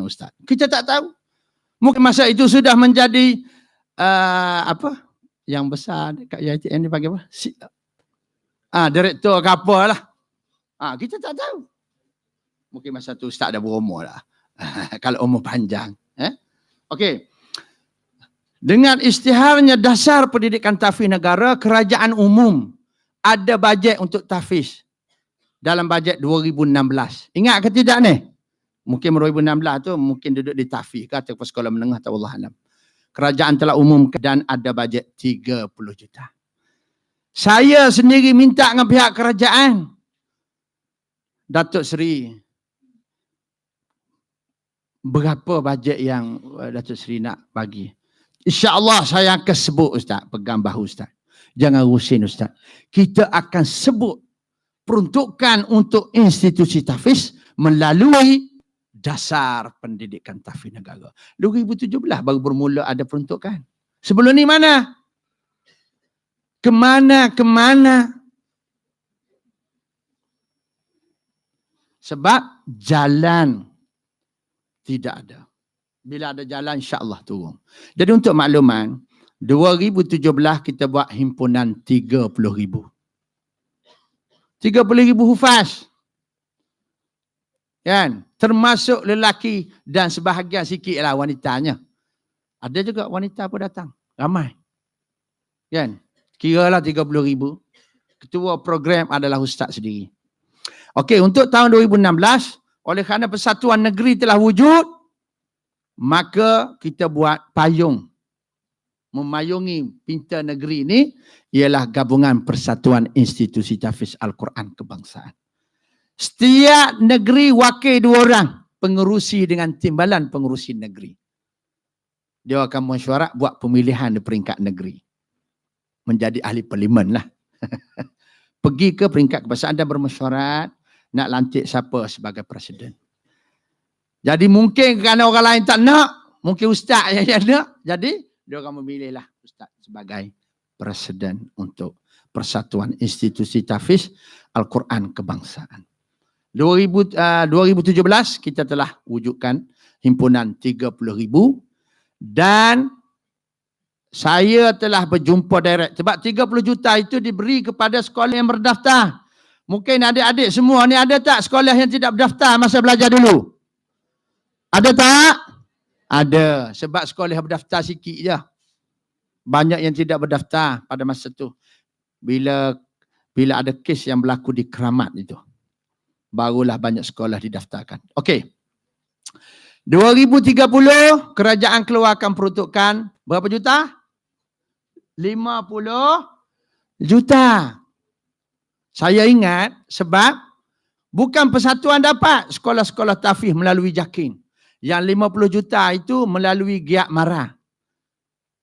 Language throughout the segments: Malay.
ustaz. Kita tak tahu. Mungkin masa itu sudah menjadi apa yang besar kat UiTM ni panggil apa? Direktor ke apa lah. Kita tak tahu. Mungkin masa tu ustaz dah berumur lah. Kalau umur panjang. Okey. Dengan isytiharnya dasar pendidikan tahfiz negara, kerajaan umum ada bajet untuk tahfiz dalam bajet 2016. Ingat ke tidak ni? Mungkin 2016 tu mungkin duduk di tahfiz ke atau sekolah menengah atau Allah alam. Kerajaan telah umumkan dan ada bajet 30 juta. Saya sendiri minta dengan pihak kerajaan. Datuk Seri, berapa bajet yang Datuk Seri nak bagi? InsyaAllah saya akan sebut ustaz, pegang bahu ustaz. Jangan rusin ustaz. Kita akan sebut peruntukan untuk institusi tahfiz melalui dasar pendidikan tahfiz negara. 2017 baru bermula ada peruntukan. Sebelum ni mana? Kemana? Sebab jalan tidak ada. Bila ada jalan, insyaAllah turun. Jadi untuk makluman, 2017 kita buat himpunan 30,000. 30,000 hufaz. Kan? Termasuk lelaki dan sebahagian sikit lah wanitanya. Ada juga wanita pun datang. Ramai. Kan? Kiralah 30,000. Ketua program adalah ustaz sendiri. Okey, untuk tahun 2016, oleh kerana persatuan negeri telah wujud, maka kita buat payung. Memayungi pinta negeri ini ialah gabungan Persatuan Institusi Tahfiz Al-Quran Kebangsaan. Setiap negeri wakil 2 orang pengerusi dengan timbalan pengerusi negeri. Dia akan mesyuarat buat pemilihan di peringkat negeri. Menjadi ahli parlimen lah. Pergi ke peringkat kebangsaan dan bermesyuarat nak lantik siapa sebagai presiden. Jadi mungkin kerana orang lain tak nak, mungkin ustaz yang nak, jadi dia akan memilihlah ustaz sebagai presiden untuk Persatuan Institusi Tahfiz Al-Quran Kebangsaan. 2017 kita telah wujudkan himpunan 30,000 dan saya telah berjumpa direct. Sebab 30 juta itu diberi kepada sekolah yang berdaftar. Mungkin adik-adik semua ni ada tak sekolah yang tidak berdaftar masa belajar dulu? Ada tak? Ada. Sebab sekolah berdaftar sikit je. Banyak yang tidak berdaftar pada masa tu. Bila ada kes yang berlaku di Keramat itu. Barulah banyak sekolah didaftarkan. Okey. 2030 kerajaan keluarkan peruntukan berapa juta? 50 juta. Saya ingat sebab bukan persatuan dapat sekolah-sekolah tahfiz melalui JAKIM. Yang 50 juta itu melalui Giat Mara.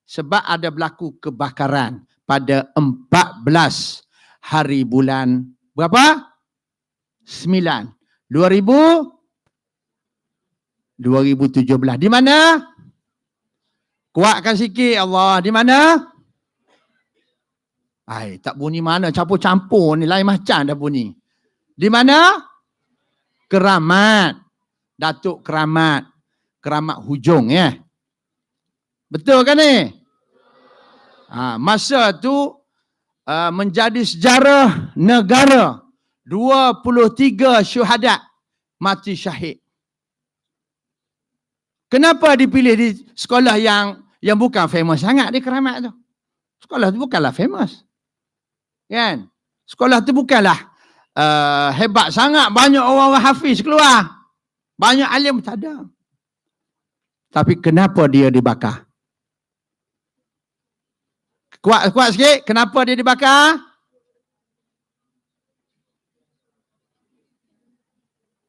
Sebab ada berlaku kebakaran pada 14 hari bulan berapa? 9. 2017. Di mana? Kuatkan sikit Allah. Di mana? Tak bunyi mana? Campur-campur ni. Lain macam dah bunyi. Di mana? Keramat. Datuk Keramat. Keramat Hujung ya. Betul kan ni? Masa tu menjadi sejarah negara. 23 syuhada mati syahid. Kenapa dipilih di sekolah yang bukan famous sangat di Keramat tu? Sekolah tu bukanlah famous. Kan? Sekolah tu bukanlah hebat sangat. Banyak orang-orang hafiz keluar. Banyak alim tak ada. Tapi kenapa dia dibakar? Kuat sikit. Kenapa dia dibakar?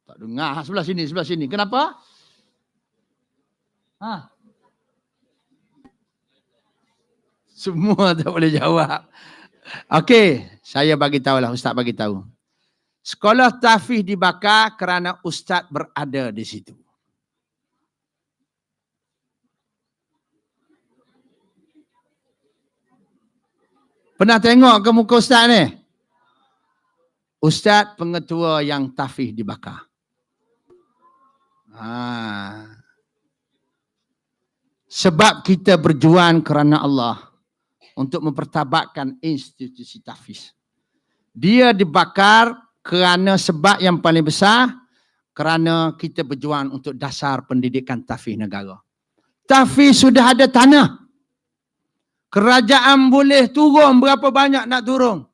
Tak dengar. Sebelah sini. Kenapa? Semua tak boleh jawab. Okey, saya bagi tahulah, ustaz bagi tahu. Sekolah tahfiz dibakar kerana ustaz berada di situ. Pernah tengok ke muka ustaz ni? Ustaz pengetua yang tahfiz dibakar. Sebab kita berjuang kerana Allah untuk mempertabatkan institusi tahfiz. Dia dibakar kerana sebab yang paling besar, kerana kita berjuang untuk dasar pendidikan tahfiz negara. Tahfiz sudah ada tanah. Kerajaan boleh turun berapa banyak nak turun.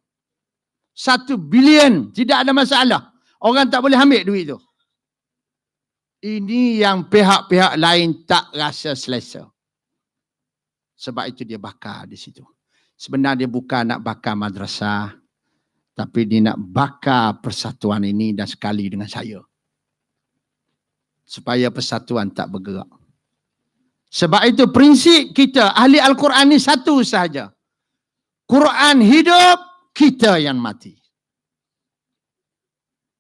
1 bilion, tidak ada masalah. Orang tak boleh ambil duit tu. Ini yang pihak-pihak lain tak rasa selesa. Sebab itu dia bakar di situ. Sebenarnya dia bukan nak bakar madrasah, tapi dia nak bakar persatuan ini dan sekali dengan saya. Supaya persatuan tak bergerak. Sebab itu prinsip kita, ahli Al-Quran ni satu sahaja. Quran hidup, kita yang mati.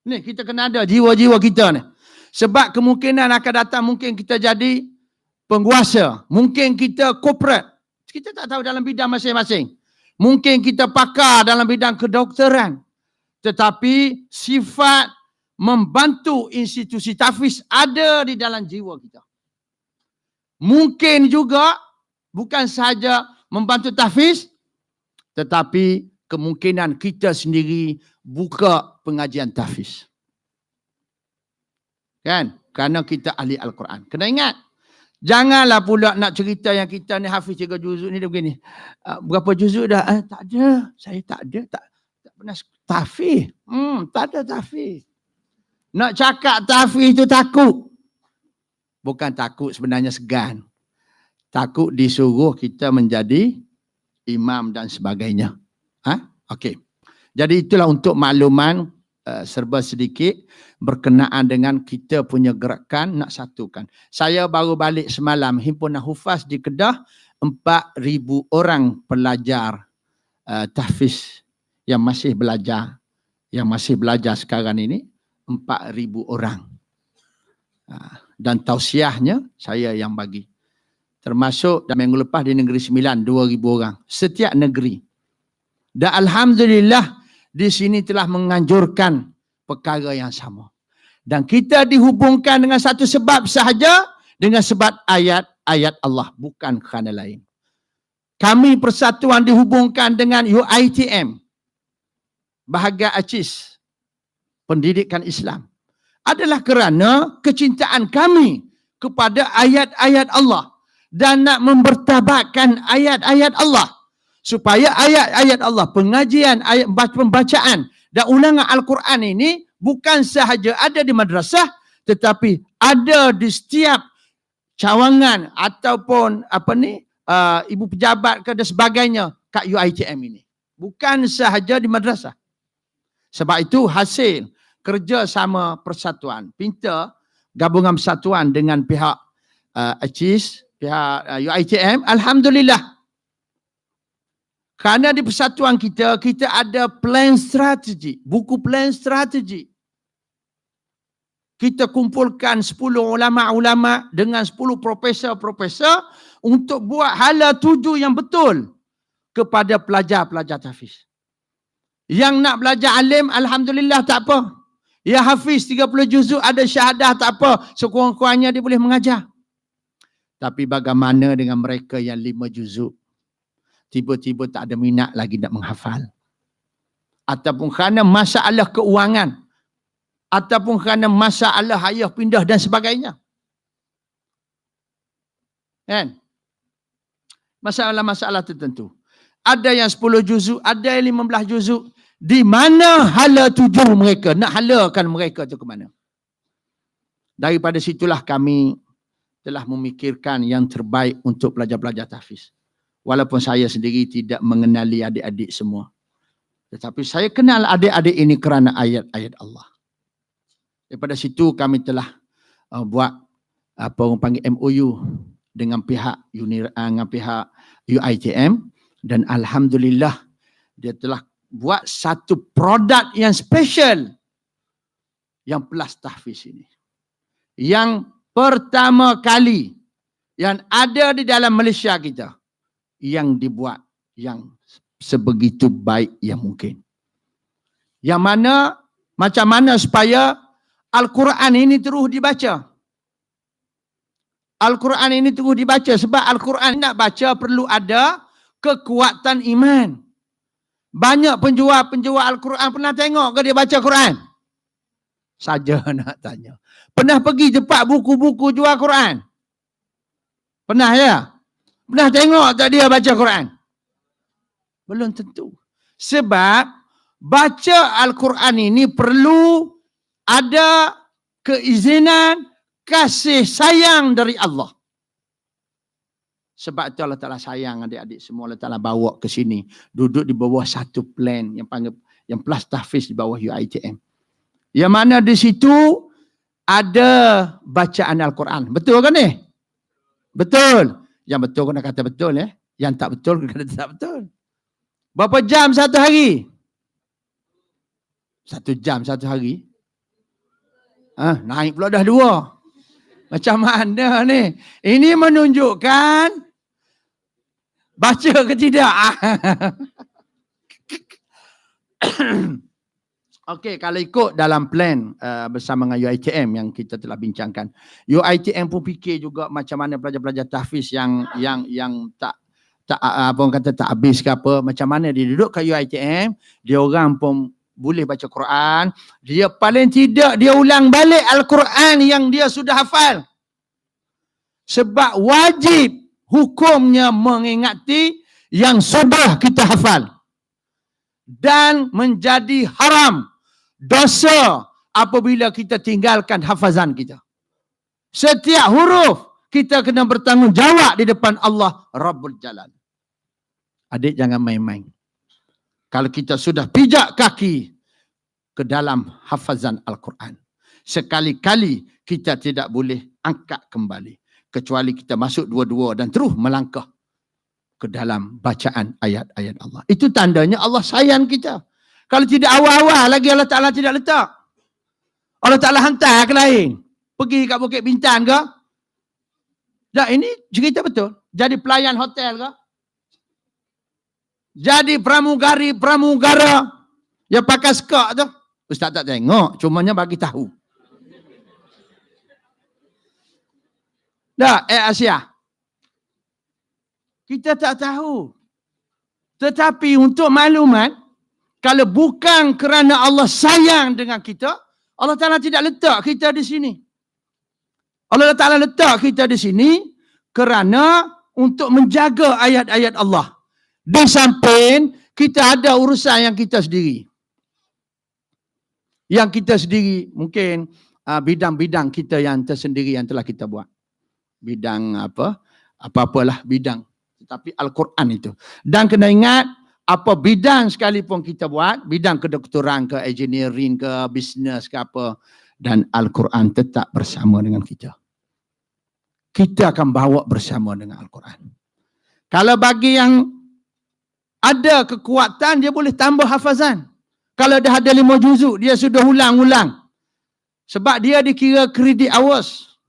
Ni kita kena ada jiwa-jiwa kita ni. Sebab kemungkinan akan datang mungkin kita jadi penguasa. Mungkin kita korporat. Kita tak tahu dalam bidang masing-masing. Mungkin kita pakar dalam bidang kedokteran. Tetapi sifat membantu institusi tahfiz ada di dalam jiwa kita. Mungkin juga bukan sahaja membantu tahfiz, tetapi kemungkinan kita sendiri buka pengajian tahfiz. Kan? Kerana kita ahli Al-Quran. Kena ingat. Janganlah pula nak cerita yang kita ni hafiz 3 juzuk ni dia begini. Berapa juzuk dah? Tak ada. Saya tak ada. Tak pernah tahfiz. Tak ada tahfiz. Nak cakap tahfiz itu takut. Bukan takut, sebenarnya segan. Takut disuruh kita menjadi imam dan sebagainya. Okey. Jadi itulah untuk makluman serba sedikit berkenaan dengan kita punya gerakan nak satukan. Saya baru balik semalam, himpunan hufaz di Kedah, 4,000 orang pelajar tahfiz yang masih belajar sekarang ini, 4,000 orang. Dan tausiahnya saya yang bagi. Termasuk dalam minggu lepas di Negeri Sembilan, 2,000 orang. Setiap negeri. Dan alhamdulillah di sini telah menganjurkan perkara yang sama. Dan kita dihubungkan dengan satu sebab sahaja, dengan sebab ayat-ayat Allah, bukan kerana lain. Kami persatuan dihubungkan dengan UiTM, bahagian ACIS, pendidikan Islam, adalah kerana kecintaan kami kepada ayat-ayat Allah dan nak mempertabatkan ayat-ayat Allah. Supaya ayat-ayat Allah, pengajian, ayat pembacaan dan ulangan Al-Quran ini bukan sahaja ada di madrasah, tetapi ada di setiap cawangan ataupun ibu pejabat ke dan sebagainya kat UiTM ini. Bukan sahaja di madrasah. Sebab itu hasil kerjasama persatuan, pinta gabungan persatuan dengan pihak ACIS, pihak UiTM, alhamdulillah. Kerana di persatuan kita ada plan strategi, buku plan strategi. Kita kumpulkan 10 ulama-ulama dengan 10 profesor-profesor untuk buat hala tuju yang betul kepada pelajar-pelajar tahfiz. Yang nak belajar alim, alhamdulillah tak apa. Yang hafiz 30 juzuk ada syahadah tak apa. Sekurang-kurangnya dia boleh mengajar. Tapi bagaimana dengan mereka yang 5 juzuk? Tiba-tiba tak ada minat lagi nak menghafal. Ataupun kerana masalah keuangan. Ataupun kerana masalah ayah pindah dan sebagainya. Kan? Masalah-masalah tertentu. Ada yang 10 juzuk, ada yang 15 juzuk. Di mana hala tuju mereka? Nak halakan mereka tu ke mana? Daripada situlah kami telah memikirkan yang terbaik untuk pelajar-pelajar tahfiz. Walaupun saya sendiri tidak mengenali adik-adik semua. Tetapi saya kenal adik-adik ini kerana ayat-ayat Allah. Daripada situ kami telah buat orang panggil MOU dengan pihak UiTM, dan alhamdulillah dia telah buat satu produk yang special yang plus tahfiz ini. Yang pertama kali yang ada di dalam Malaysia kita, yang dibuat yang sebegitu baik yang mungkin. Yang mana, macam mana supaya Al-Quran ini terus dibaca. Al-Quran ini terus dibaca. Sebab Al-Quran nak baca perlu ada kekuatan iman. Banyak penjual Al-Quran pernah tengok ke dia baca Quran? Saja nak tanya. Pernah pergi tempat buku-buku jual Quran? Pernah ya? Pernah tengok tak dia baca Quran? Belum tentu. Sebab baca Al-Quran ini perlu ada keizinan, kasih sayang dari Allah. Sebab itu Allah Ta'ala sayang adik-adik semua. Allah Ta'ala bawa ke sini. Duduk di bawah satu plan yang panggil, yang plus tahfiz di bawah UiTM. Yang mana di situ ada bacaan Al-Quran. Betul kan ni? Betul. Yang betul kena kata betul ya. Yang tak betul kena tak betul. Berapa jam satu hari? 1 jam satu hari? Naik pula dah 2. Macam mana ni? Ini menunjukkan baca ke tidak? Okey, kalau ikut dalam plan bersama dengan UiTM yang kita telah bincangkan. UiTM pun fikir juga macam mana pelajar-pelajar tahfiz yang tak apa orang kata tak habis ke apa, macam mana dia duduk kat UiTM, dia orang pun boleh baca Quran, dia paling tidak dia ulang balik Al-Quran yang dia sudah hafal. Sebab wajib hukumnya mengingati yang sudah kita hafal. Dan menjadi haram, dosa apabila kita tinggalkan hafazan kita. Setiap huruf kita kena bertanggungjawab di depan Allah Rabbul Jalal. Adik jangan main-main. Kalau kita sudah pijak kaki ke dalam hafazan Al-Quran, sekali-kali kita tidak boleh angkat kembali. Kecuali kita masuk dua-dua dan terus melangkah ke dalam bacaan ayat-ayat Allah. Itu tandanya Allah sayang kita. Kalau tidak awal-awal lagi Allah Ta'ala tidak letak. Allah Ta'ala hantar ke lain. Pergi kat Bukit Bintang ke? Tak, ini cerita betul. Jadi pelayan hotel ke? Jadi pramugara yang pakai skak tu. Ustaz tak tengok, cumanya bagi tahu. Dah, Asia. Kita tak tahu. Tetapi untuk maklumat, kalau bukan kerana Allah sayang dengan kita, Allah Ta'ala tidak letak kita di sini. Allah Ta'ala letak kita di sini kerana untuk menjaga ayat-ayat Allah. Di samping kita ada urusan yang kita sendiri. Yang kita sendiri mungkin bidang-bidang kita yang tersendiri yang telah kita buat. Bidang apa-apalah bidang. Tetapi Al-Quran itu. Dan kena ingat, apa bidang sekalipun kita buat, bidang kedoktoran ke, engineering ke, bisnes ke apa, dan Al-Quran tetap bersama dengan kita. Kita akan bawa bersama dengan Al-Quran. Kalau bagi yang ada kekuatan, dia boleh tambah hafazan. Kalau dah ada 5 juzuk, dia sudah ulang-ulang. Sebab dia dikira credit hours.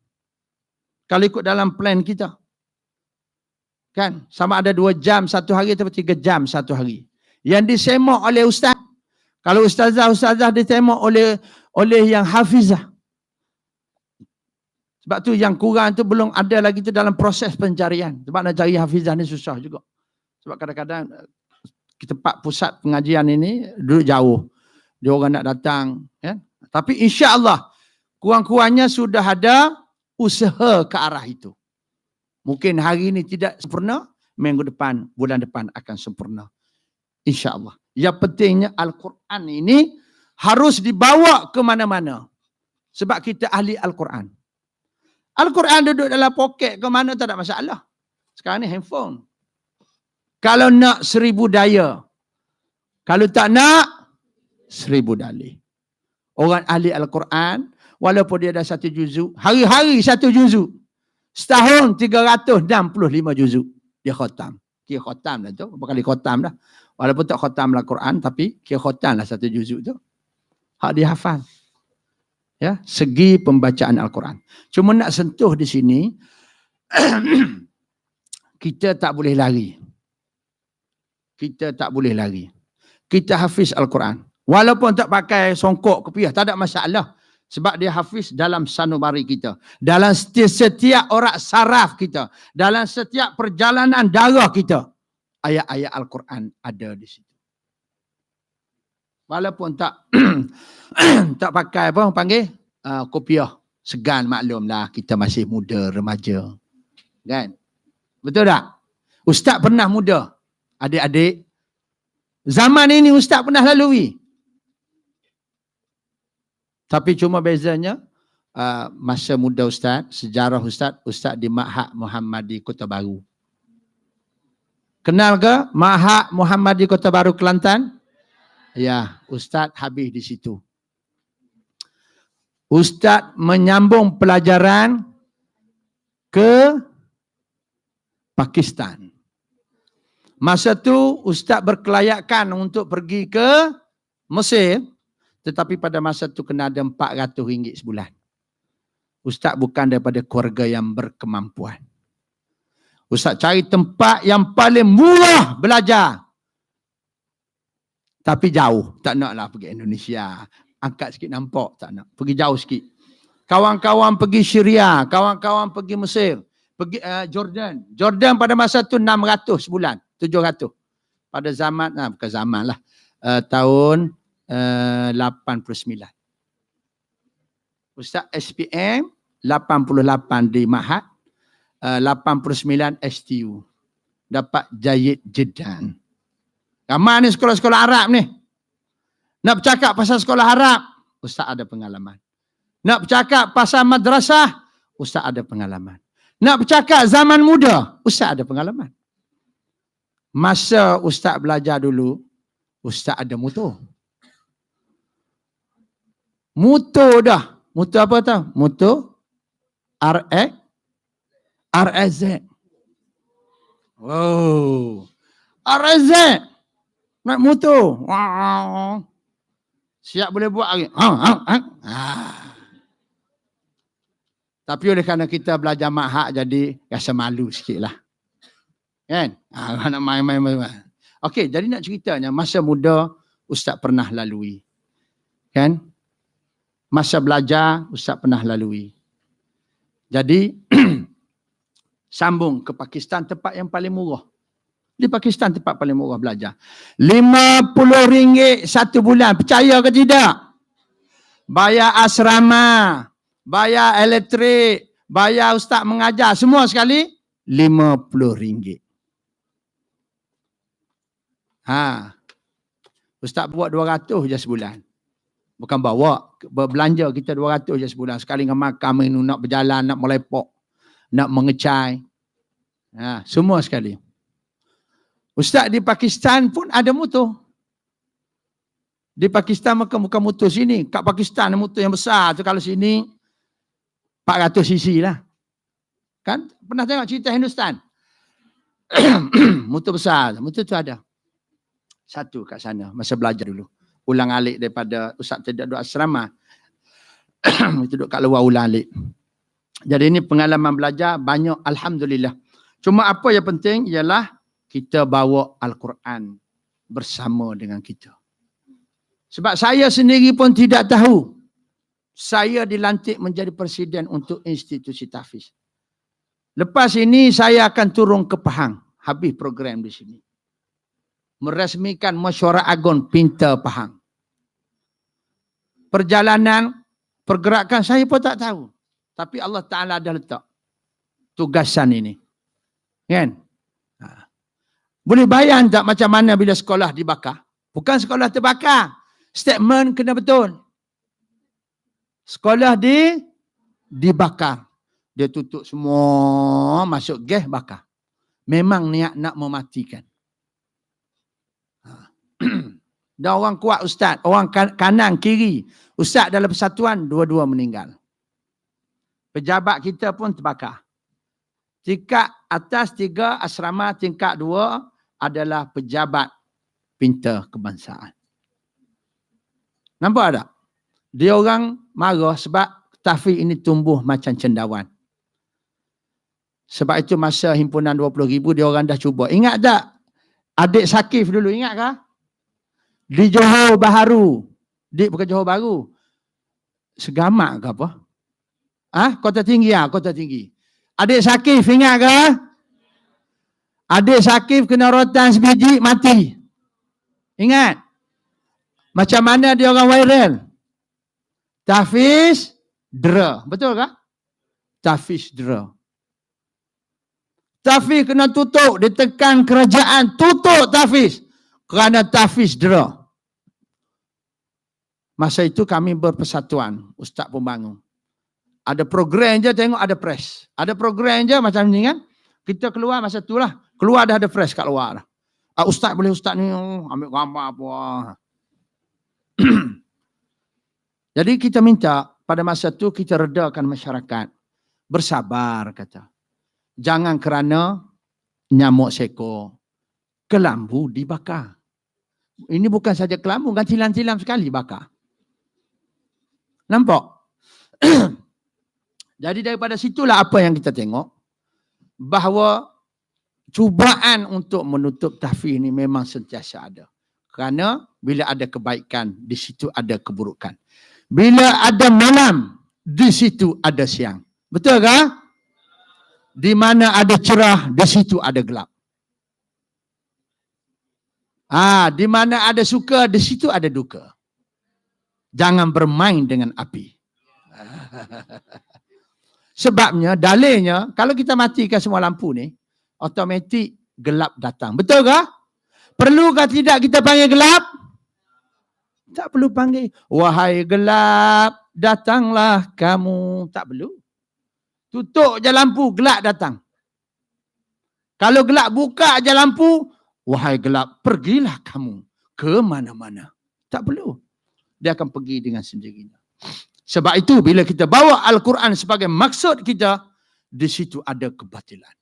Kalau ikut dalam plan kita. Kan? Sama ada 2 jam satu hari atau 3 jam satu hari. Yang disemak oleh ustaz. Kalau ustazah disemak oleh yang hafizah. Sebab tu yang kurang tu belum ada lagi tu dalam proses pencarian. Sebab nak cari hafizah ni susah juga. Sebab kadang-kadang tempat pusat pengajian ini duduk jauh. Dia orang nak datang. Ya? Tapi insya-Allah kurang-kurangnya sudah ada usaha ke arah itu. Mungkin hari ini tidak sempurna, minggu depan, bulan depan akan sempurna. InsyaAllah. Yang pentingnya Al-Quran ini harus dibawa ke mana-mana. Sebab kita ahli Al-Quran. Al-Quran duduk dalam poket ke mana tak ada masalah. Sekarang ni handphone. Kalau nak 1000 daya. Kalau tak nak 1000 dalih. Orang ahli Al-Quran, walaupun dia dah 1 juzuk, hari-hari 1 juzuk. Setahun 365 juzuk. Dia khatam. Kira khatam lah tu. Berapa kali khatam dah. Walaupun tak khatam Al-Quran, tapi kira khatam lah 1 juzuk tu. Hak dia hafal. Ya, segi pembacaan Al-Quran. Cuma nak sentuh di sini, kita tak boleh lari. Kita tak boleh lari. Kita hafiz Al-Quran. Walaupun tak pakai songkok kopiah, tak ada masalah. Sebab dia hafiz dalam sanubari kita. Dalam setiap orak saraf kita. Dalam setiap perjalanan darah kita. Ayat-ayat Al-Quran ada di situ. Walaupun tak tak pakai apa panggil kopiah. Segan, maklumlah kita masih muda, remaja. Kan? Betul tak? Ustaz pernah muda. Adik-adik. Zaman ini Ustaz pernah lalui. Tapi cuma bezanya masa muda Ustaz, sejarah Ustaz di Ma'had Muhammadi Kota Baru. Kenal ke Ma'had Muhammadi Kota Baru Kelantan? Ya, Ustaz habis di situ. Ustaz menyambung pelajaran ke Pakistan. Masa tu Ustaz berkelayakan untuk pergi ke Mesir. Tetapi pada masa tu kena ada RM400 sebulan. Ustaz bukan daripada keluarga yang berkemampuan. Ustaz cari tempat yang paling murah belajar. Tapi jauh. Tak naklah pergi Indonesia. Angkat sikit nampak. Tak nak. Pergi jauh sikit. Kawan-kawan pergi Syria. Kawan-kawan pergi Mesir. Pergi Jordan. Jordan pada masa tu 600 sebulan. 700. Pada zaman, bukan zaman lah. Tahun 89. Ustaz SPM 88 di Ma'had, 89 STU. Dapat Jayid Jeddan. Ramai ni sekolah-sekolah Arab ni. Nak bercakap pasal sekolah Arab, Ustaz ada pengalaman. Nak bercakap pasal madrasah, Ustaz ada pengalaman. Nak bercakap zaman muda, Ustaz ada pengalaman. Masa Ustaz belajar dulu, Ustaz ada motor. Motor dah. Motor apa tahu? Motor RSZ. Wow. RSZ. Naik motor. Wow. Siap boleh buat lagi. Tapi oleh kerana kita belajar Ma'had jadi rasa malu sikit lah. Kan? Nak main-main. Okey, jadi nak ceritanya masa muda Ustaz pernah lalui. Kan? Masa belajar, Ustaz pernah lalui. Jadi, sambung ke Pakistan, tempat yang paling murah. Di Pakistan, tempat paling murah belajar. RM50 satu bulan. Percaya ke tidak? Bayar asrama, bayar elektrik, bayar Ustaz mengajar, semua sekali RM50. Ustaz buat 200 je sebulan. Bukan bawa, berbelanja kita 200 je sebulan. Sekali dengan makan, minum, nak berjalan, nak melepok, nak mengecai. Semua sekali. Ustaz di Pakistan pun ada motor. Di Pakistan bukan motor sini. Kat Pakistan motor yang besar tu, kalau sini 400 cc lah. Kan? Pernah tengok cerita Hindustan? Motor besar. Motor tu ada. Satu kat sana, masa belajar dulu. Ulang alik daripada Ustaz tidak duduk asrama. Itu duduk kat luar ulang alik. Jadi ini pengalaman belajar banyak, alhamdulillah. Cuma apa yang penting ialah kita bawa Al-Quran bersama dengan kita. Sebab saya sendiri pun tidak tahu. Saya dilantik menjadi presiden untuk institusi tahfiz. Lepas ini saya akan turun ke Pahang. Habis program di sini. Merasmikan Mesyuarat Agung Pintar Pahang. Perjalanan, pergerakan saya pun tak tahu. Tapi Allah Ta'ala dah letak tugasan ini. Kan? Boleh bayang tak macam mana bila sekolah dibakar? Bukan sekolah terbakar. Statement kena betul. Sekolah dibakar. Dia tutup semua, masuk gas bakar. Memang niat nak mematikan. Dan orang kuat ustaz, orang kanan kiri, ustaz dalam persatuan, dua-dua meninggal. Pejabat kita pun terbakar. Tingkat atas 3 asrama, tingkat 2 adalah pejabat pintar kebangsaan. Nampak tak? Dia orang marah sebab tahfiz ini tumbuh macam cendawan. Sebab itu masa himpunan 20,000 dia orang dah cuba. Ingat tak? Adik Sakif dulu, ingat kah? Di Johor Bahru. Bukan Johor Bahru. Segamak ke apa? Kota Tinggi Kota Tinggi. Adik Sakif ingat ke? Adik Sakif kena rotan sebiji mati. Ingat? Macam mana dia orang viral? Tahfiz dera. Betul ke? Tahfiz dera. Tahfiz kena tutup. Ditekan kerajaan. Tutup tahfiz. Kerana tahfiz dera. Masa itu kami berpersatuan. Ustaz Pembangun. Ada program je tengok ada press. Ada program je macam ni kan. Kita keluar masa tu lah. Keluar dah ada press kat luar. Ustaz boleh ustaz ni ambil gambar apa. Jadi kita minta pada masa tu kita redakan masyarakat. Bersabar kata. Jangan kerana nyamuk seko. Kelambu dibakar. Ini bukan saja kelambu. Kan tilam-tilam sekali bakar. Nampak? Jadi daripada situlah apa yang kita tengok. Bahawa cubaan untuk menutup tahfiz ini memang sentiasa ada. Kerana bila ada kebaikan, di situ ada keburukan. Bila ada malam, di situ ada siang. Betul ke? Di mana ada cerah, di situ ada gelap. Di mana ada suka, di situ ada duka. Jangan bermain dengan api. Sebabnya, dalilnya, kalau kita matikan semua lampu ni, automatik gelap datang. Betul ke? Perlukah tidak kita panggil gelap? Tak perlu panggil. Wahai gelap, datanglah kamu. Tak perlu. Tutup je lampu, gelap datang. Kalau gelap buka je lampu, wahai gelap, pergilah kamu ke mana-mana. Tak perlu. Dia akan pergi dengan sendirinya. Sebab itu bila kita bawa Al-Quran sebagai maksud kita, di situ ada kebatilan.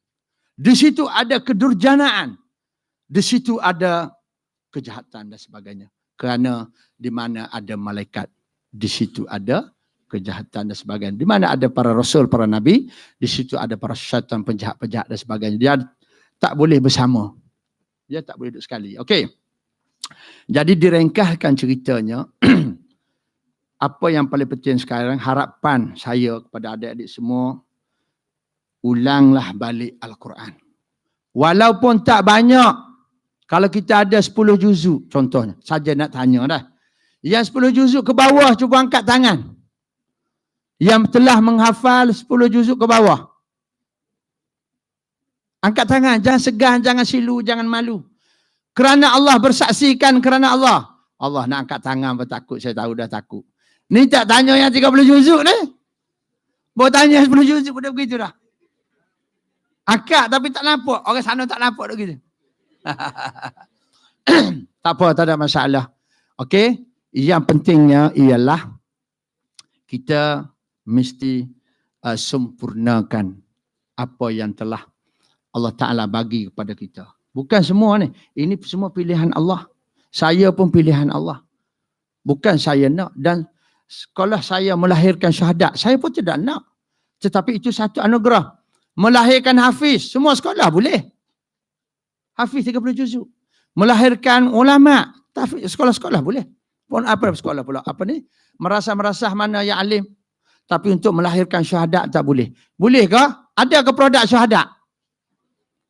Di situ ada kedurjanaan. Di situ ada kejahatan dan sebagainya. Kerana di mana ada malaikat, di situ ada kejahatan dan sebagainya. Di mana ada para rasul, para nabi, di situ ada para syaitan, penjahat-penjahat dan sebagainya. Dia tak boleh bersama. Dia tak boleh duduk sekali. Okey. Jadi direngkahkan ceritanya. Apa yang paling penting sekarang, harapan saya kepada adik-adik semua, ulanglah balik Al-Quran. Walaupun tak banyak, kalau kita ada 10 juzuk contohnya, saja nak tanya dah. Yang 10 juzuk ke bawah, cuba angkat tangan. Yang telah menghafal 10 juzuk ke bawah. Angkat tangan, jangan segan, jangan silu, jangan malu. Kerana Allah bersaksikan, kerana Allah. Allah nak angkat tangan, bertakut, saya tahu dah takut. Ni tak tanya yang 30 juzuk ni. Bawa tanya 10 juzuk pun dah begitu dah. Angkat tapi tak nampak. Orang sana tak nampak dah gitu. Tak apa, tak ada masalah. Okey, yang pentingnya ialah kita mesti sempurnakan apa yang telah Allah Ta'ala bagi kepada kita. Bukan semua ni. Ini semua pilihan Allah. Saya pun pilihan Allah. Bukan saya nak. Dan kalau saya melahirkan syahadat, saya pun tidak nak. Tetapi itu satu anugerah. Melahirkan hafiz, semua sekolah boleh. Hafiz 30 juzuk. Melahirkan ulama, sekolah-sekolah boleh. Pun apa sekolah pula? Apa ni? Merasah-merasah mana yang alim. Tapi untuk melahirkan syahadat tak boleh. Boleh ke? Ada ke produk syahadat?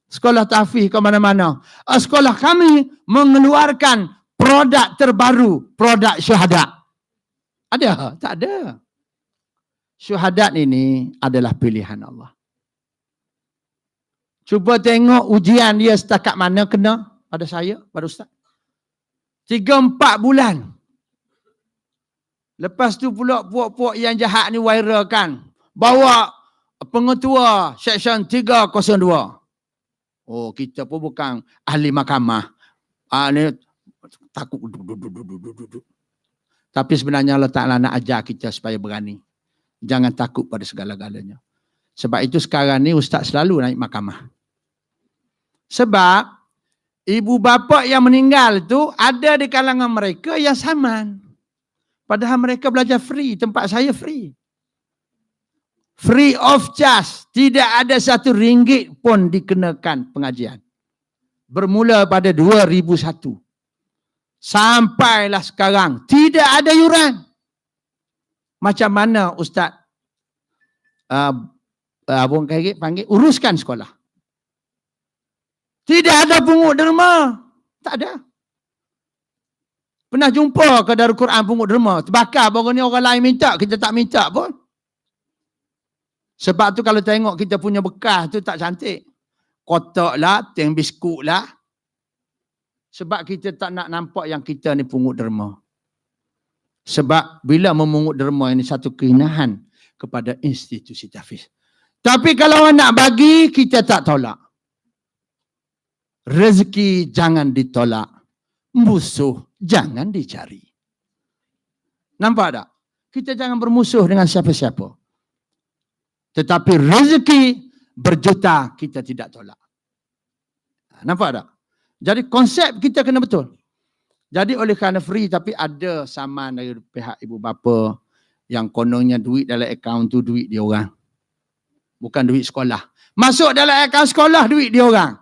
Sekolah tahfiz ke mana-mana. Sekolah kami mengeluarkan produk terbaru, produk syahadat. Ada? Tak ada. Syahadat ini adalah pilihan Allah. Cuba tengok ujian dia setakat mana kena pada saya, pada Ustaz. 3-4 bulan. Lepas tu pula puak-puak yang jahat ni viralkan. Bawa pengetua Seksyen 302. Oh, kita pun bukan ahli mahkamah. Ni takut. Tapi sebenarnya Allah Ta'ala nak ajar kita supaya berani. Jangan takut pada segala-galanya. Sebab itu sekarang ni Ustaz selalu naik mahkamah. Sebab ibu bapa yang meninggal tu ada di kalangan mereka yang saman. Padahal mereka belajar free. Tempat saya free. Free of charge. Tidak ada RM1 pun dikenakan pengajian. Bermula pada 2001. Sampailah sekarang. Tidak ada yuran. Macam mana Ustaz Abang Khairi panggil uruskan sekolah. Tidak ada pungut derma. Tak ada. Pernah jumpa ke Darul Quran pungut derma? Terbakar baru ni orang lain minta, kita tak minta pun. Sebab tu kalau tengok kita punya bekas tu tak cantik. Kotak lah, teng biskut lah. Sebab kita tak nak nampak yang kita ni pungut derma. Sebab bila memungut derma ini satu kehinahan kepada institusi tahfiz. Tapi kalau orang nak bagi, kita tak tolak. Rezeki jangan ditolak. Musuh jangan dicari. Nampak tak? Kita jangan bermusuh dengan siapa-siapa. Tetapi rezeki berjuta kita tidak tolak. Nampak tak? Jadi konsep kita kena betul. Jadi oleh kerana free tapi ada saman dari pihak ibu bapa yang kononnya duit dalam akaun tu duit dia orang. Bukan duit sekolah. Masuk dalam akaun sekolah duit dia orang.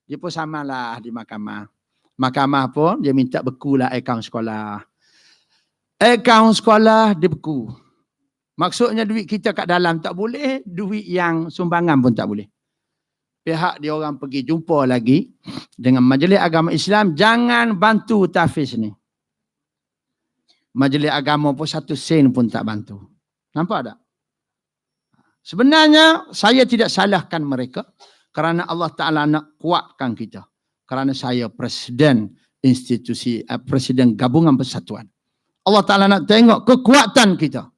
Dia pun samalah di mahkamah. Mahkamah pun dia minta bekulah akaun sekolah. Akaun sekolah dia beku. Maksudnya duit kita kat dalam tak boleh, duit yang sumbangan pun tak boleh. Pihak dia orang pergi jumpa lagi dengan Majlis Agama Islam, jangan bantu tahfiz ni. Majlis Agama pun 1 sen pun tak bantu. Nampak tak? Sebenarnya saya tidak salahkan mereka kerana Allah Ta'ala nak kuatkan kita. Kerana saya presiden institusi, presiden gabungan persatuan. Allah Ta'ala nak tengok kekuatan kita.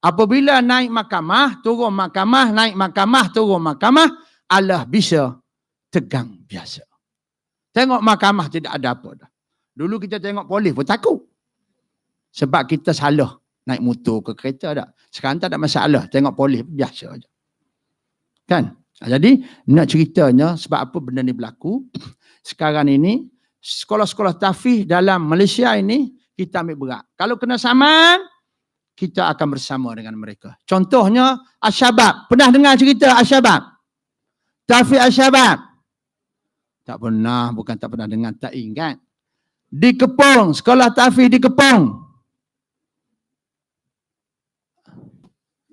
Apabila naik mahkamah, turun mahkamah, naik mahkamah, turun mahkamah, Allah bisa tegang biasa. Tengok mahkamah tidak ada apa dah. Dulu kita tengok polis pun takut. Sebab kita salah naik motor ke kereta dah. Sekarang tak ada masalah. Tengok polis biasa aja. Kan? Jadi nak ceritanya sebab apa benda ni berlaku. Sekarang ini sekolah-sekolah tahfiz dalam Malaysia ini kita ambil berat. Kalau kena saman, kita akan bersama dengan mereka. Contohnya Ashabab. Pernah dengar cerita Ashabab? Tahfiz Ashabab. Tak pernah, bukan tak pernah dengar, tak ingat. Di Kepong, sekolah tahfiz di Kepong.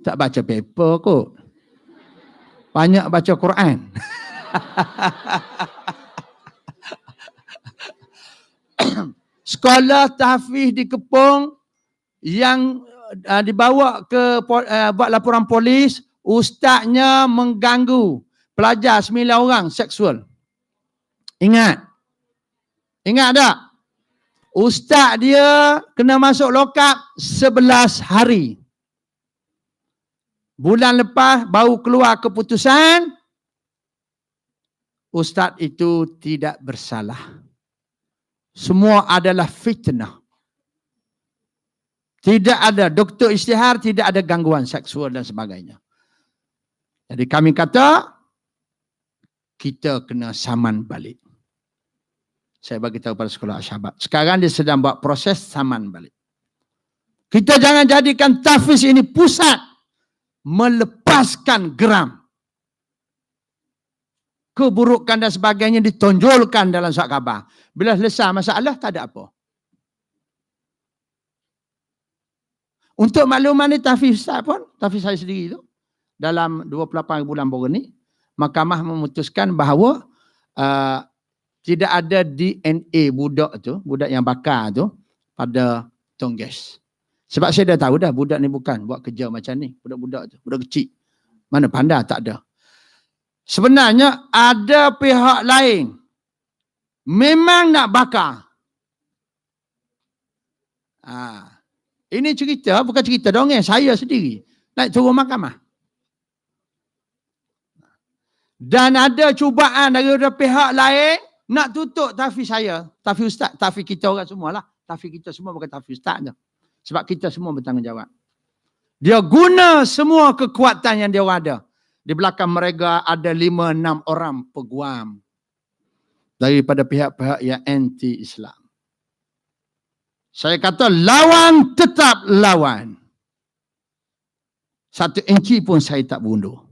Tak baca paper kot. Banyak baca Quran. Sekolah tahfiz di Kepong yang dibawa ke buat laporan polis, ustaznya mengganggu pelajar 9 orang seksual. Ingat? Ingat tak? Ustaz dia kena masuk lokap 11 hari. Bulan lepas baru keluar keputusan, ustaz itu tidak bersalah. Semua adalah fitnah. Tidak ada doktor isytihar, tidak ada gangguan seksual dan sebagainya. Jadi kami kata, kita kena saman balik. Saya bagi tahu pada sekolah Ashabab. Sekarang dia sedang buat proses saman balik. Kita jangan jadikan tahfiz ini pusat melepaskan geram. Keburukan dan sebagainya ditonjolkan dalam surat khabar. Bila selesai masalah, tak ada apa. Untuk makluman ni tahfiz Ustaz pun, tahfiz saya sendiri tu, dalam 28 bulan baru ni, mahkamah memutuskan bahawa tidak ada DNA budak tu, budak yang bakar tu pada Tongges. Sebab saya dah tahu dah budak ni bukan buat kerja macam ni. Budak-budak tu, budak kecil. Mana pandai, tak ada. Sebenarnya ada pihak lain memang nak bakar. Ini cerita, bukan cerita dongeng, saya sendiri naik turun mahkamah. Dan ada cubaan dari pihak lain nak tutup tahfiz saya. Tahfiz ustaz, tahfiz kita orang semualah. Tahfiz kita semua bukan tahfiz ustaz je. Sebab kita semua bertanggungjawab. Dia guna semua kekuatan yang dia orang ada. Di belakang mereka ada 5-6 orang peguam. Daripada pihak-pihak yang anti-Islam. Saya kata lawan tetap lawan. 1 inci pun saya tak berundur.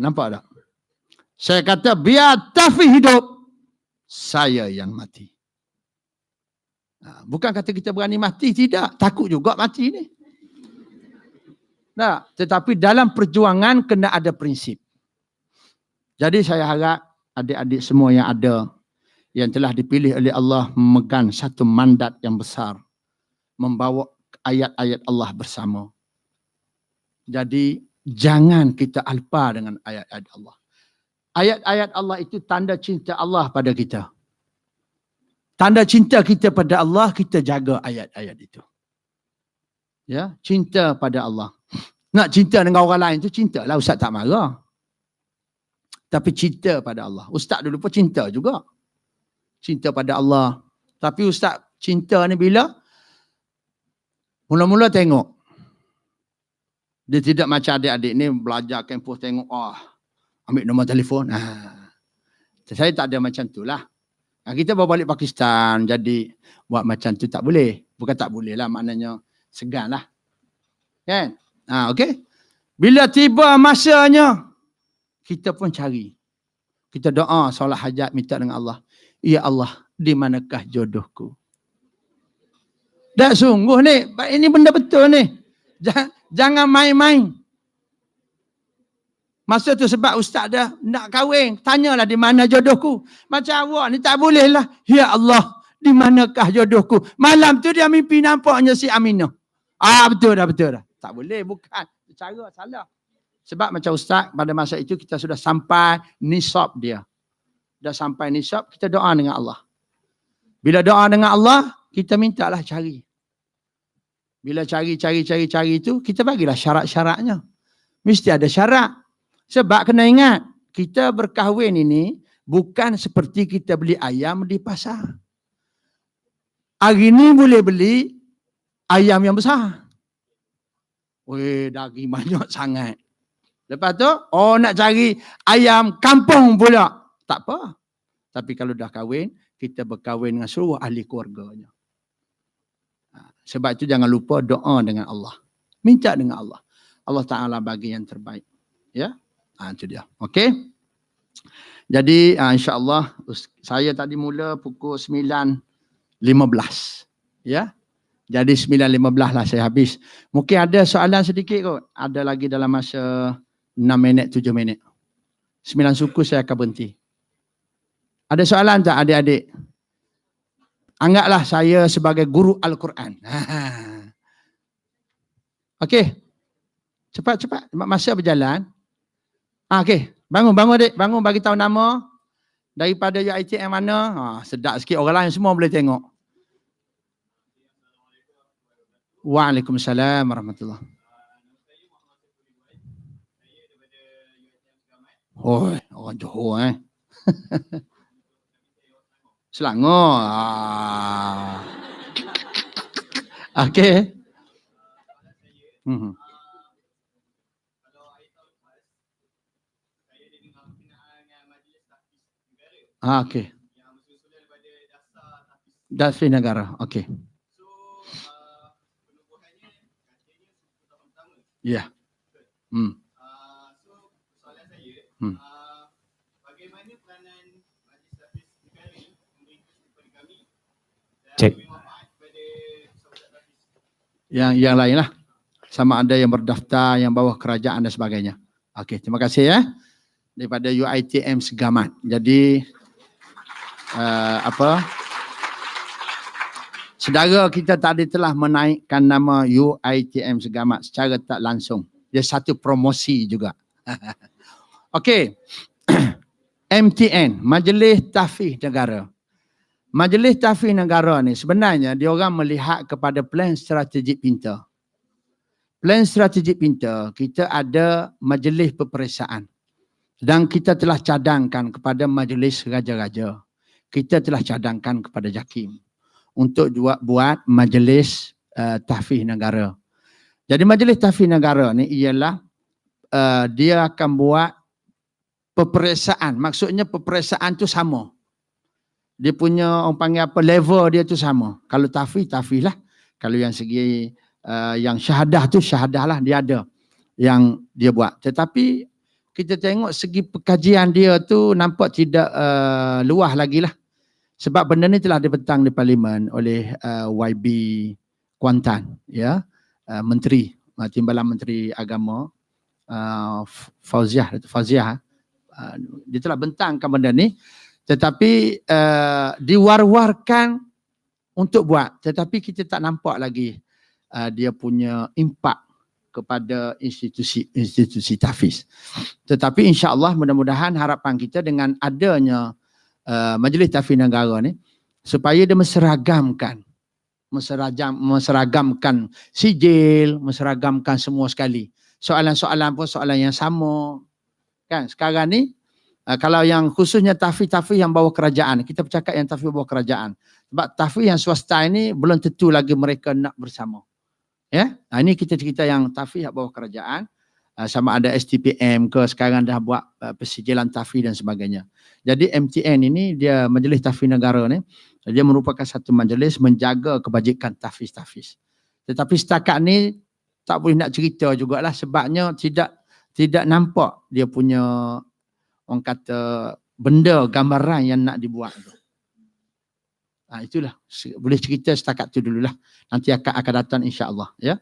Nampak tak? Saya kata biar tahfiz hidup, saya yang mati. Bukan kata kita berani mati, tidak. Takut juga mati ni. Nah, tetapi dalam perjuangan kena ada prinsip. Jadi saya harap adik-adik semua yang ada, yang telah dipilih oleh Allah memegang satu mandat yang besar, membawa ayat-ayat Allah bersama. Jadi jangan kita alpa dengan ayat-ayat Allah. Ayat-ayat Allah itu tanda cinta Allah pada kita. Tanda cinta kita pada Allah, kita jaga ayat-ayat itu. Ya, cinta pada Allah. Nak cinta dengan orang lain tu cintalah, ustaz tak marah. Tapi cinta pada Allah. Ustaz dulu pun cinta juga. Cinta pada Allah. Tapi ustaz cinta ni bila? Mula-mula tengok. Dia tidak macam adik-adik ni belajar kampus tengok, ambil nombor telefon. Saya tak ada macam tu lah. Kita bawa balik Pakistan, jadi buat macam tu tak boleh. Bukan tak boleh lah, maknanya segan lah. Kan? Okey. Bila tiba masanya, kita pun cari. Kita doa, solat hajat, minta dengan Allah. Ya Allah, di manakah jodohku? Dah sungguh ni, ini benda betul ni. Jangan main-main. Masa tu sebab ustaz dah nak kahwin, tanyalah di mana jodohku. Macam awak ni tak boleh lah. Ya Allah, di manakah jodohku? Malam tu dia mimpi nampaknya si Aminah. Betul dah. Tak boleh, bukan. Cara salah. Sebab macam ustaz, pada masa itu kita sudah sampai nisab dia. Dah sampai nisab, kita doa dengan Allah. Bila doa dengan Allah, kita mintalah cari. Bila cari itu, kita bagilah syarat-syaratnya. Mesti ada syarat. Sebab kena ingat, kita berkahwin ini bukan seperti kita beli ayam di pasar. Hari ni boleh beli ayam yang besar. Weh, daging banyak sangat. Lepas tu, nak cari ayam kampung pula. Tak apa. Tapi kalau dah kahwin, kita berkahwin dengan seluruh ahli keluarganya. Sebab itu jangan lupa doa dengan Allah. Minta dengan Allah. Allah Ta'ala bagi yang terbaik. Ya. Itu dia. Okey. Jadi insya-Allah saya tadi mula pukul 9.15. Ya. Jadi 9.15 lah saya habis. Mungkin ada soalan sedikit kot. Ada lagi dalam masa 6 minit, 7 minit. 9 suku saya akan berhenti. Ada soalan tak adik-adik? Anggaplah saya sebagai guru Al-Quran. Okey. Cepat. Masa berjalan. Okey. Bangun adik. Bangun bagi tahu nama. Daripada UiTM mana. Sedap sikit. Orang lain semua boleh tengok. Waalaikumsalam warahmatullahi. Orang Johor Selangor. Okey. Okey. Dasfi negara. Okey. Ya. Soalan saya, bagaimana peranan Majlis Tahfiz negara memberi kepada kami dan memberi manfaat kepada saudara tahfiz? Yang lain lah. Sama ada yang berdaftar, yang bawah kerajaan dan sebagainya. Okey, terima kasih ya. Daripada UiTM Segamat. Jadi saudara kita tadi telah menaikkan nama UiTM Segamat secara tak langsung. Dia satu promosi juga. Okey. MTN, Majlis Tahfiz Negara. Majlis Tahfiz Negara ni sebenarnya dia orang melihat kepada plan strategik pintar. Plan strategik pintar, kita ada majlis peperiksaan. Dan kita telah cadangkan kepada majlis raja-raja. Kita telah cadangkan kepada JAKIM untuk buat majlis tahfiz negara. Jadi majlis tahfiz negara ni ialah dia akan buat peperiksaan. Maksudnya peperiksaan tu sama. Dia punya orang panggil apa, level dia tu sama. Kalau tahfiz lah. Kalau yang segi yang syahadah tu syahadah lah, dia ada yang dia buat. Tetapi kita tengok segi pekajian dia tu nampak tidak luas lagi lah. Sebab benda ni telah dibentang di Parlimen oleh YB Kuantan, ya, Menteri, Timbalan Menteri Agama Fauziah, dia telah bentangkan benda ni, tetapi diwar-warkan untuk buat, tetapi kita tak nampak lagi dia punya impak kepada institusi tahfiz. Tetapi insya-Allah mudah-mudahan harapan kita dengan adanya Majlis Tahfiz Negara ni supaya dia meseragamkan sijil, meseragamkan semua sekali. Soalan-soalan pun soalan yang sama. Kan sekarang ni kalau yang khususnya tahfiz yang bawah kerajaan, kita bercakap yang tahfiz bawah kerajaan. Sebab tahfiz yang swasta ini belum tentu lagi mereka nak bersama. Ya, ini kita cerita yang tahfiz bawah kerajaan, sama ada STPM ke, sekarang dah buat persijilan tahfiz dan sebagainya. Jadi MTN ini dia Majlis Tahfiz Negara ni, dia merupakan satu majlis menjaga kebajikan tahfiz. Tetapi setakat ni tak boleh nak cerita jugalah, sebabnya tidak nampak dia punya, orang kata, benda gambaran yang nak dibuat tu. Itulah, boleh cerita setakat tu dululah. Nanti akan datang insya-Allah, ya.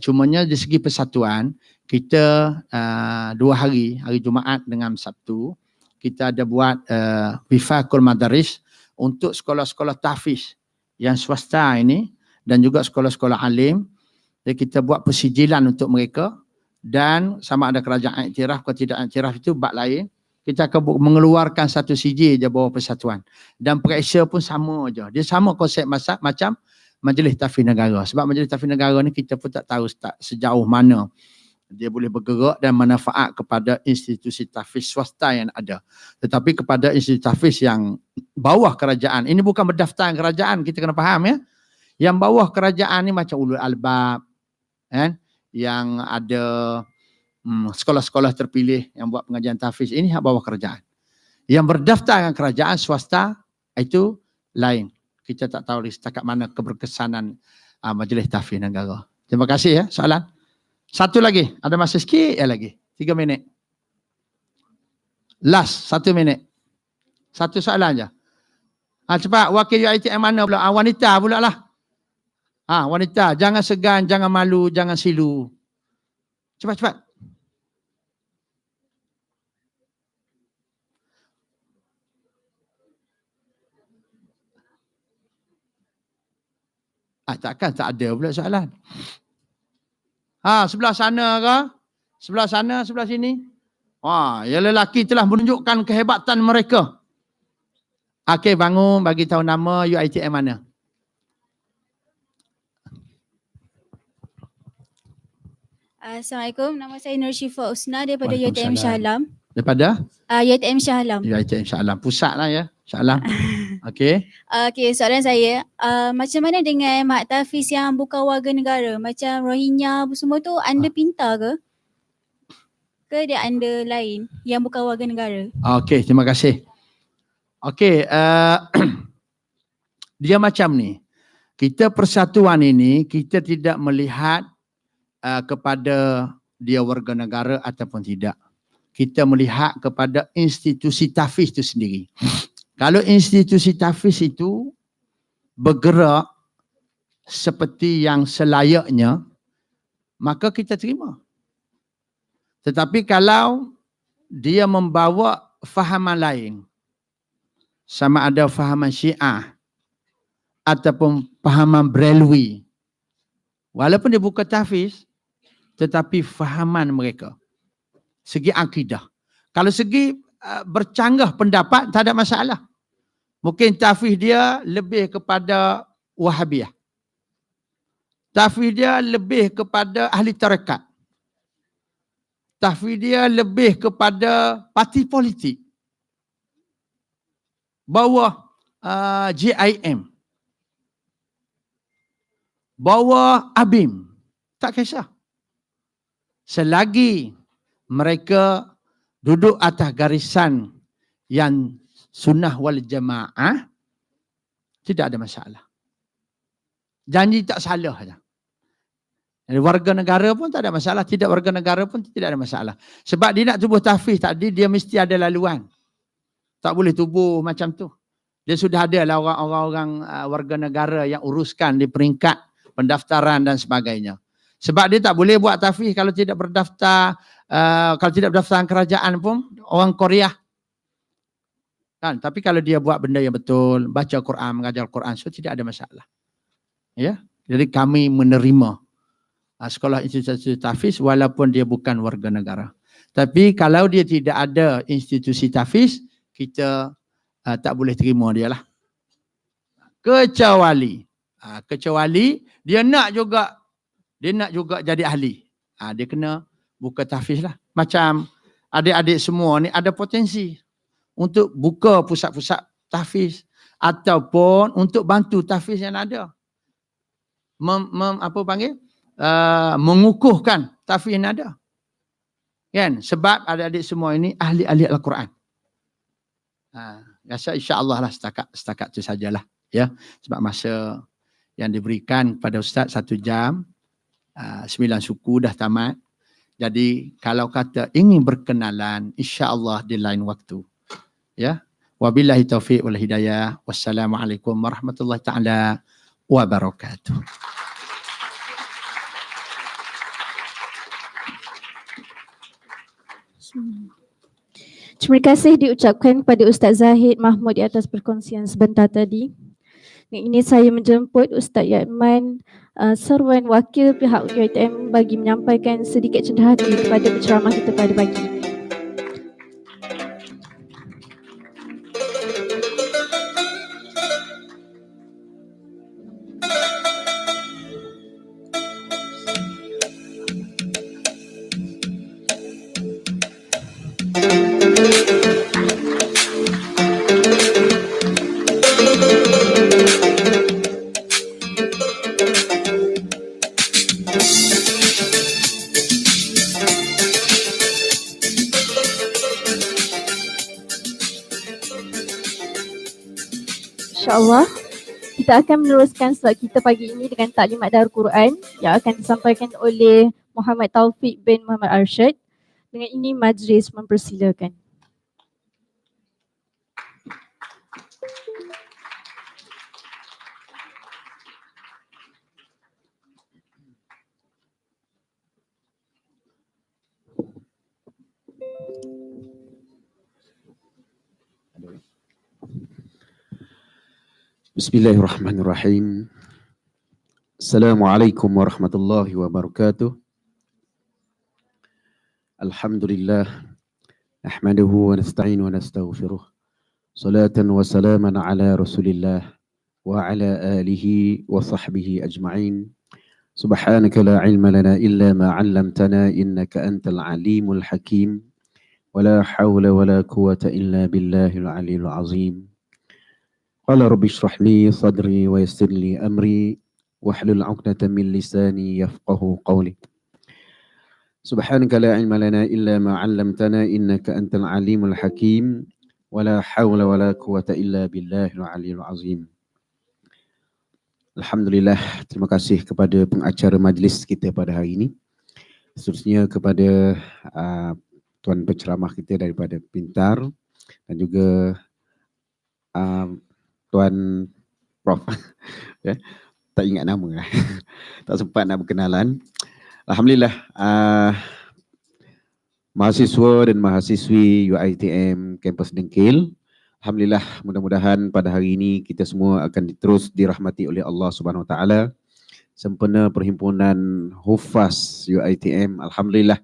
Cumanya dari segi persatuan kita 2 hari Jumaat dengan Sabtu kita ada buat Wifaqul Madaris untuk sekolah-sekolah tahfiz yang swasta ini dan juga sekolah-sekolah alim. Jadi kita buat persijilan untuk mereka, dan sama ada kerajaan iktiraf atau tidak iktiraf itu bab lain. Kita akan mengeluarkan satu sijil je bawah persatuan. Dan periksa pun sama je. Dia sama konsep macam Majlis Tahfiz Negara. Sebab Majlis Tahfiz Negara ni kita pun tak tahu sejauh mana dia boleh bergerak dan manfaat kepada institusi tahfiz swasta yang ada. Tetapi kepada institusi tahfiz yang bawah kerajaan. Ini bukan berdaftar kerajaan, kita kena faham, ya. Yang bawah kerajaan ni macam ulul albab, kan? Yang ada sekolah-sekolah terpilih yang buat pengajian tahfiz, ini hak bawah kerajaan. Yang berdaftar dengan kerajaan swasta itu lain. Kita tak tahu setakat mana keberkesanan Majlis Tahfiz Negara. Terima kasih, ya. Soalan? Satu lagi, ada masa sikit lagi. 3 minit. Last, 1 minit. Satu soalan je. Cepat, wakil UiTM mana pula? Wanita pula lah. Wanita, jangan segan, jangan malu, jangan silu. Cepat. Takkan tak ada pula soalan. Sebelah sana ke? Sebelah sana, sebelah sini? Yang lelaki telah menunjukkan kehebatan mereka. Okey, bangun, bagi tahu nama UiTM mana. Assalamualaikum, nama saya Nur Syifa Usna daripada UiTM Shah Alam. Daripada? UiTM Shah Alam. UiTM Shah Alam, pusat lah, ya. Shah Alam. Okey. Soalan saya, macam mana dengan mak tahfiz yang bukan warga negara, macam Rohingya semua tu under PINTA ke? Ke dia under lain yang bukan warga negara? Okey, terima kasih. Okey, dia macam ni. Kita persatuan ini, kita tidak melihat kepada dia warga negara ataupun tidak. Kita melihat kepada institusi tahfiz itu sendiri. Kalau institusi tahfiz itu bergerak seperti yang selayaknya, maka kita terima. Tetapi kalau dia membawa fahaman lain, sama ada fahaman Syiah ataupun fahaman Brelwi, walaupun dia bukan tahfiz, tetapi fahaman mereka segi akidah. Kalau segi bercanggah pendapat, tak ada masalah. Mungkin tahfiz dia lebih kepada Wahabiyah. Tahfiz dia lebih kepada ahli tarekat. Tahfiz dia lebih kepada parti politik. Bawah JIM. Bawah ABIM. Tak kisah. Selagi mereka duduk atas garisan yang sunnah wal jamaah, tidak ada masalah. Janji tak salah saja. Warga negara pun tak ada masalah, tidak warga negara pun tidak ada masalah. Sebab dia nak tubuh tahfiz tadi, dia mesti ada laluan. Tak boleh tubuh macam tu. Dia sudah ada lah orang-orang warga negara yang uruskan di peringkat pendaftaran dan sebagainya. Sebab dia tak boleh buat tahfiz kalau tidak berdaftar, kalau tidak berdaftar kerajaan pun orang Korea. Kan? Tapi kalau dia buat benda yang betul, baca Quran, mengajar Quran, so tidak ada masalah. Ya, jadi kami menerima sekolah institusi tahfiz walaupun dia bukan warga negara. Tapi kalau dia tidak ada institusi tahfiz, kita tak boleh terima dia lah. Kecuali dia nak juga jadi ahli. Dia kena buka tahfiz lah. Macam adik-adik semua ni ada potensi untuk buka pusat-pusat tahfiz ataupun untuk bantu tahfiz yang ada. Mengukuhkan tahfiz yang ada. Kan? Sebab adik-adik semua ini ahli-ahli Al-Quran. Rasa insya-Allah lah setakat tu sajalah, ya. Sebab masa yang diberikan kepada Ustaz 1 jam, 9 suku dah tamat. Jadi kalau kata ingin berkenalan, insya-Allah di lain waktu. Ya. Wabillahi taufiq wal hidayah. Wassalamualaikum warahmatullahi taala wabarakatuh. Terima kasih diucapkan kepada Ustaz Zahid Mahmud di atas perkongsian sebentar tadi. Dan ini saya menjemput Ustaz Yatman, seruan wakil pihak UiTM bagi menyampaikan sedikit cenderia hati kepada penceramah kita pada pagi ini. InsyaAllah kita akan meneruskan solat kita pagi ini dengan taklimat Darul Quran yang akan disampaikan oleh Muhammad Taufik bin Muhammad Arsyad. Dengan ini majlis mempersilakan. Bismillahirrahmanirrahim. Assalamualaikum warahmatullahi wabarakatuh. Alhamdulillah. Nahmaduhu wa nasta'inu wa nastaghfiruh. Salatan wa salaman ala Rasulillah wa ala alihi wa sahbihi ajma'in. Subhanaka la ilma lana illa ma 'allamtana innaka antal alimul hakim. Wa la hawla wa la quwwata illa billahil aliyyil azim. Qala rabbi shrah li sadri wa yassir li amri wahlul 'uqdatam min lisani yafqahu qawli. Subhanaka la ilma lana illa ma 'allamtana innaka antal alimul hakim wa la hawla wa la quwwata illa billahil aliyyil azim. Alhamdulillah, terima kasih kepada pengacara majlis kita pada hari ini. Seterusnya kepada tuan penceramah kita daripada Pintar dan juga Tuan Prof. Ya, tak ingat nama. Tak sempat nak berkenalan. Alhamdulillah, mahasiswa dan mahasiswi UiTM kampus Dengkil. Alhamdulillah, mudah-mudahan pada hari ini kita semua akan terus dirahmati oleh Allah Subhanahu Wa Taala. Sempena perhimpunan Hufaz UiTM. Alhamdulillah,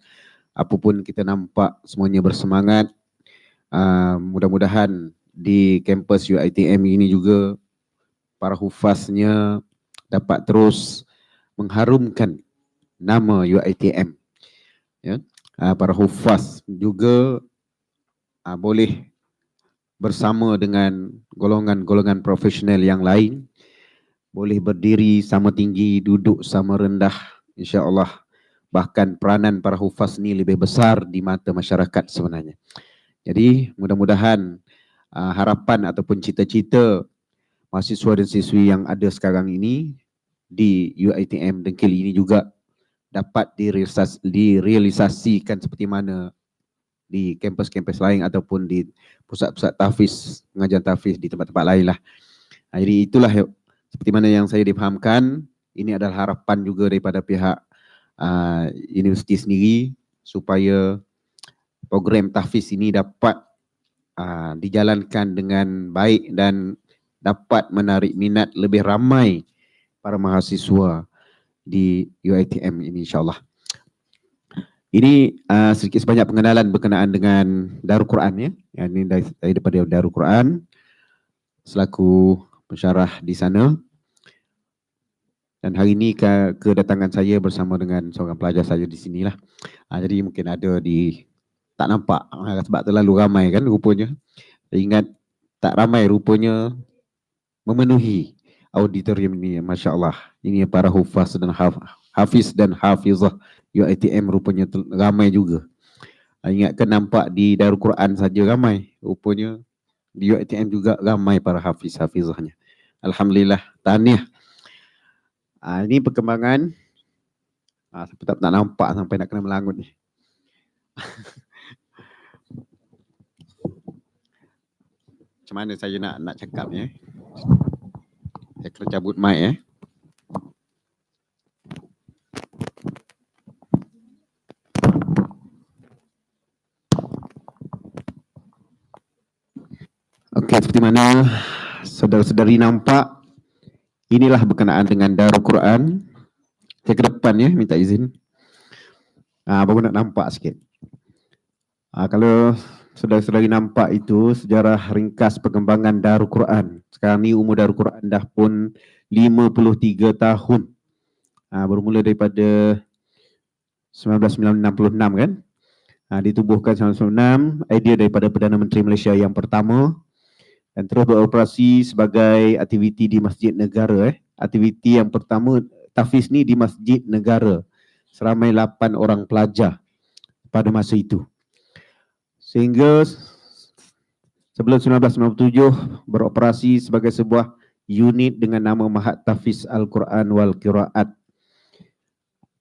apapun kita nampak semuanya bersemangat. Mudah-mudahan di kampus UiTM ini juga para hufaznya dapat terus mengharumkan nama UiTM. Ya, para hufaz juga boleh bersama dengan golongan-golongan profesional yang lain, boleh berdiri sama tinggi, duduk sama rendah, insya-Allah. Bahkan peranan para hufaz ni lebih besar di mata masyarakat sebenarnya. Jadi mudah-mudahan harapan ataupun cita-cita mahasiswa dan siswi yang ada sekarang ini di UiTM Dengkil ini juga dapat direalisasikan seperti mana di kampus-kampus lain ataupun di pusat-pusat tahfiz, pengajian tahfiz di tempat-tempat lain lah. Jadi itulah seperti mana yang saya difahamkan, ini adalah harapan juga daripada pihak universiti sendiri supaya program tahfiz ini dapat dijalankan dengan baik dan dapat menarik minat lebih ramai para mahasiswa di UiTM ini insyaAllah. Ini sedikit sebanyak pengenalan berkenaan dengan Darul Quran ya. Ini daripada Darul Quran selaku pensyarah di sana. Dan hari ini kedatangan saya bersama dengan seorang pelajar saya di sinilah. Jadi mungkin ada tak nampak sebab terlalu ramai kan rupanya. Saya ingat tak ramai rupanya memenuhi auditorium ini. Masya Allah. Ini para hufaz dan hafiz dan hafizah UiTM rupanya ramai juga. Ingatkan nampak di Darul Quran saja ramai. Rupanya di UiTM juga ramai para hafiz-hafizahnya. Alhamdulillah. Tahniah. Ini perkembangan. Sampai tak nampak sampai nak kena melangut ni. Macam mana saya nak cakap ni? Saya kena cabut mic Okey, seperti mana saudara-saudari nampak, inilah berkenaan dengan Darul Quran. Saya ke depan minta izin. Baru nak nampak sikit. Kalau saudara-saudari nampak itu sejarah ringkas perkembangan Darul Quran. Sekarang ni umur Darul Quran dah pun 53 tahun. Bermula daripada 1966 kan. Ditubuhkan 1996, idea daripada Perdana Menteri Malaysia yang pertama. Dan terus beroperasi sebagai aktiviti di Masjid Negara. Aktiviti yang pertama, tahfiz ni di Masjid Negara. Seramai 8 orang pelajar pada masa itu. Sehingga sebelum 1997 beroperasi sebagai sebuah unit dengan nama Mahat Tahfiz Al-Quran wal Qiraat.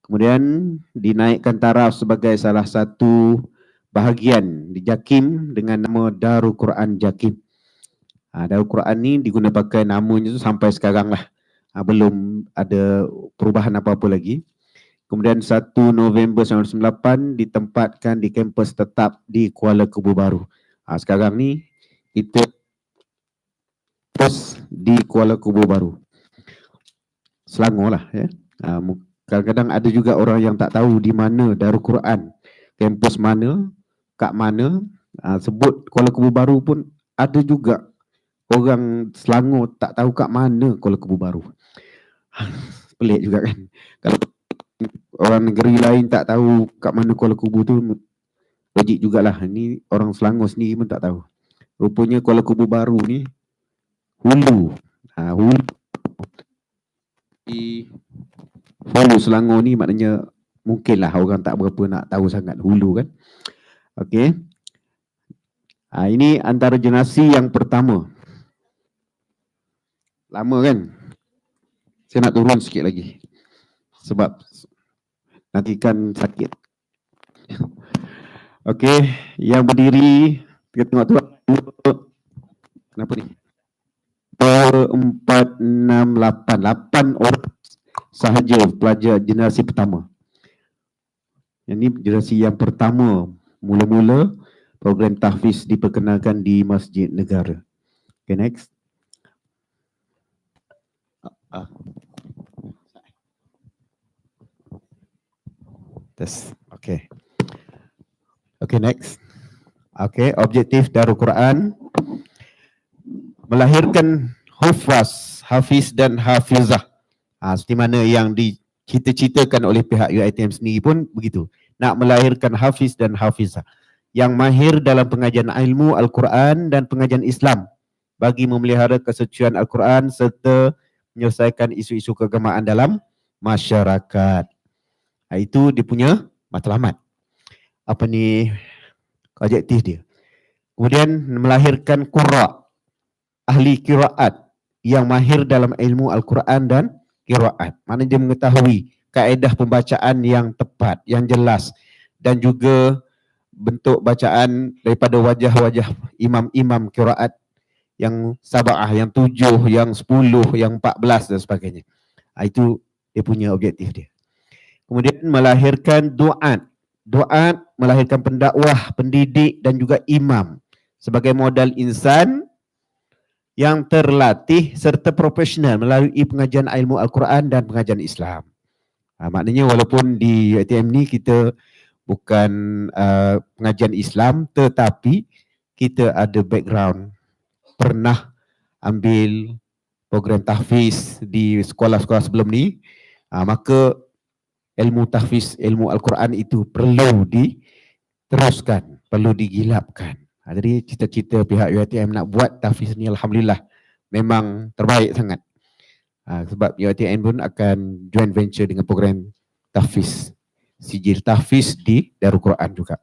Kemudian dinaikkan taraf sebagai salah satu bahagian di JAKIM dengan nama Darul Quran JAKIM. Darul Quran ni diguna pakai namanya tu sampai sekarang lah. Belum ada perubahan apa-apa lagi. Kemudian 1 November 1998 ditempatkan di kampus tetap di Kuala Kubu Baru. Sekarang ni kita pos di Kuala Kubu Baru. Selangor lah ya. Kadang-kadang ada juga orang yang tak tahu di mana Darul Quran, kampus mana, kat mana. Sebut Kuala Kubu Baru pun ada juga orang Selangor tak tahu kat mana Kuala Kubu Baru. Pelik juga kan. Kalau orang negeri lain tak tahu kat mana Kuala Kubu tu, logik jugalah. Ini orang Selangor sendiri pun tak tahu. Rupanya Kuala Kubu Baru ni hulu. Hulu. Di Hulu Selangor ni maknanya mungkinlah orang tak berapa nak tahu sangat hulu kan. Okey. Ini antara generasi yang pertama. Lama kan? Saya nak turun sikit lagi. Sebab nanti kan sakit. Okey, yang berdiri kita tengok tu. Kenapa ni? 4, 6, 8 orang sahaja pelajar generasi pertama. Yang ni generasi yang pertama mula-mula program tahfiz diperkenalkan di Masjid Negara. Okay, next. Okay. Okay, next. Okay, objektif Darul Quran melahirkan hufaz, hafiz dan hafizah. Seperti mana yang dicita-citakan oleh pihak UiTM sendiri pun begitu. Nak melahirkan hafiz dan hafizah yang mahir dalam pengajian ilmu Al-Quran dan pengajian Islam bagi memelihara kesucian Al-Quran serta menyelesaikan isu-isu keagamaan dalam masyarakat. Itu dia punya matlamat. Apa ni objektif dia. Kemudian melahirkan qurra, ahli qiraat yang mahir dalam ilmu Al-Quran dan qiraat. Maknanya dia mengetahui kaedah pembacaan yang tepat, yang jelas dan juga bentuk bacaan daripada wajah-wajah imam-imam qiraat yang sab'ah, yang 7, yang 10, yang 14 dan sebagainya. Itu dia punya objektif dia. Kemudian melahirkan duat. Duat melahirkan pendakwah, pendidik dan juga imam sebagai modal insan yang terlatih serta profesional melalui pengajian ilmu Al-Quran dan pengajian Islam. Maknanya walaupun di UiTM ni kita bukan pengajian Islam, tetapi kita ada background, pernah ambil program tahfiz di sekolah-sekolah sebelum ni, maka ilmu tahfiz, ilmu Al-Quran itu perlu diteruskan, perlu digilapkan. Jadi cita-cita pihak UiTM nak buat tahfiz ni alhamdulillah memang terbaik sangat. Sebab UiTM pun akan joint venture dengan program tahfiz, sijil tahfiz di Darul Quran juga.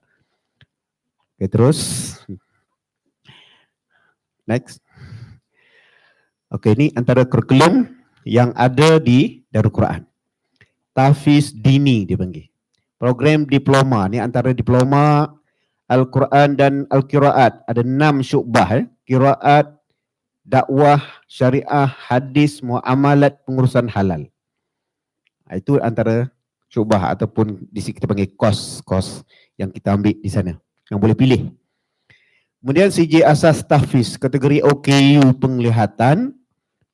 Okay, terus next. Okay, ini antara kurikulum yang ada di Darul Quran. Tahfiz dini dipanggil. Program diploma ni antara diploma Al-Quran dan Al-Qiraat. Ada 6 syu'bah. Qiraat, dakwah, syariah, hadis, muamalat, pengurusan halal. Itu antara syu'bah ataupun di sini kita panggil kos yang kita ambil di sana. Yang boleh pilih. Kemudian CJ asas tahfiz. Kategori OKU penglihatan,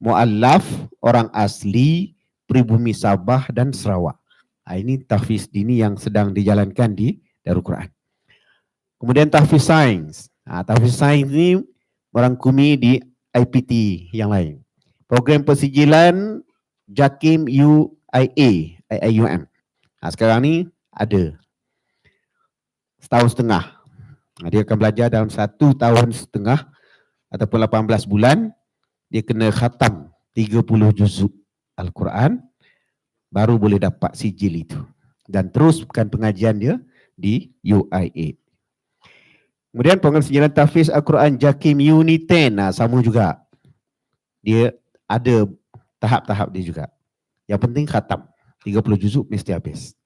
mu'allaf, orang asli, pribumi Sabah dan Sarawak. Ini tahfiz dini yang sedang dijalankan di Darul Quran. Kemudian tahfiz sains. Tahfiz sains ni merangkumi di IPT yang lain. Program persijilan JAKIM UIA, IIUM. Sekarang ni ada setahun setengah. Dia akan belajar dalam 1 tahun setengah ataupun 18 bulan. Dia kena khatam 30 juzuk Al-Quran baru boleh dapat sijil itu. Dan teruskan pengajian dia di UIA. Kemudian program sijilan tahfiz Al-Quran JAKIM Unit 10, sama juga. Dia ada tahap-tahap dia juga. Yang penting khatam 30 juzuk mesti habis.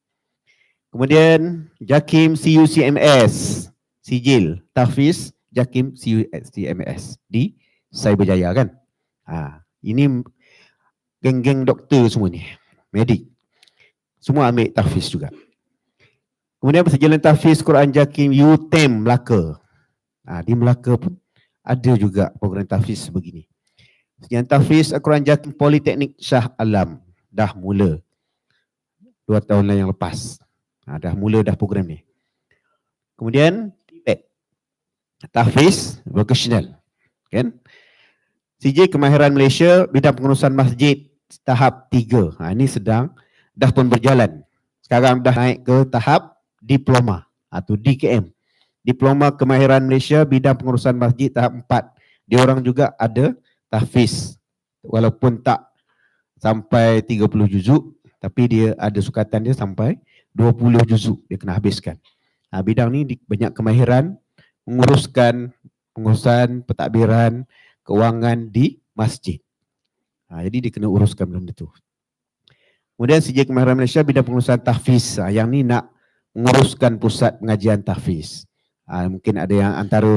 Kemudian JAKIM CUCMS, sijil tahfiz JAKIM CUCMS di Cyberjaya kan. Ini geng-geng doktor semua ni, medik. Semua ambil tahfiz juga. Kemudian persijilan tahfiz Quran JAKIM UTEM Melaka. Di Melaka pun ada juga program tahfiz begini. Persijilan tahfiz Quran JAKIM Politeknik Shah Alam. Dah mula 2 tahun yang lepas. Dah mula dah program ni. Kemudian tahfiz vocational. Kan? CJ Kemahiran Malaysia bidang pengurusan masjid tahap 3. Ini sedang dah pun berjalan. Sekarang dah naik ke tahap diploma atau DKM. Diploma Kemahiran Malaysia bidang pengurusan masjid tahap 4. Dia orang juga ada tahfiz. Walaupun tak sampai 30 juzuk, tapi dia ada sukatan dia sampai 20 juzuk dia kena habiskan. Bidang ni banyak kemahiran menguruskan pengurusan pentadbiran kewangan di masjid. Jadi dia kena uruskan benda tu. Kemudian CJ Kemahiran Malaysia bidang pengurusan tahfiz. Yang ni nak menguruskan pusat pengajian tahfiz. Mungkin ada yang antara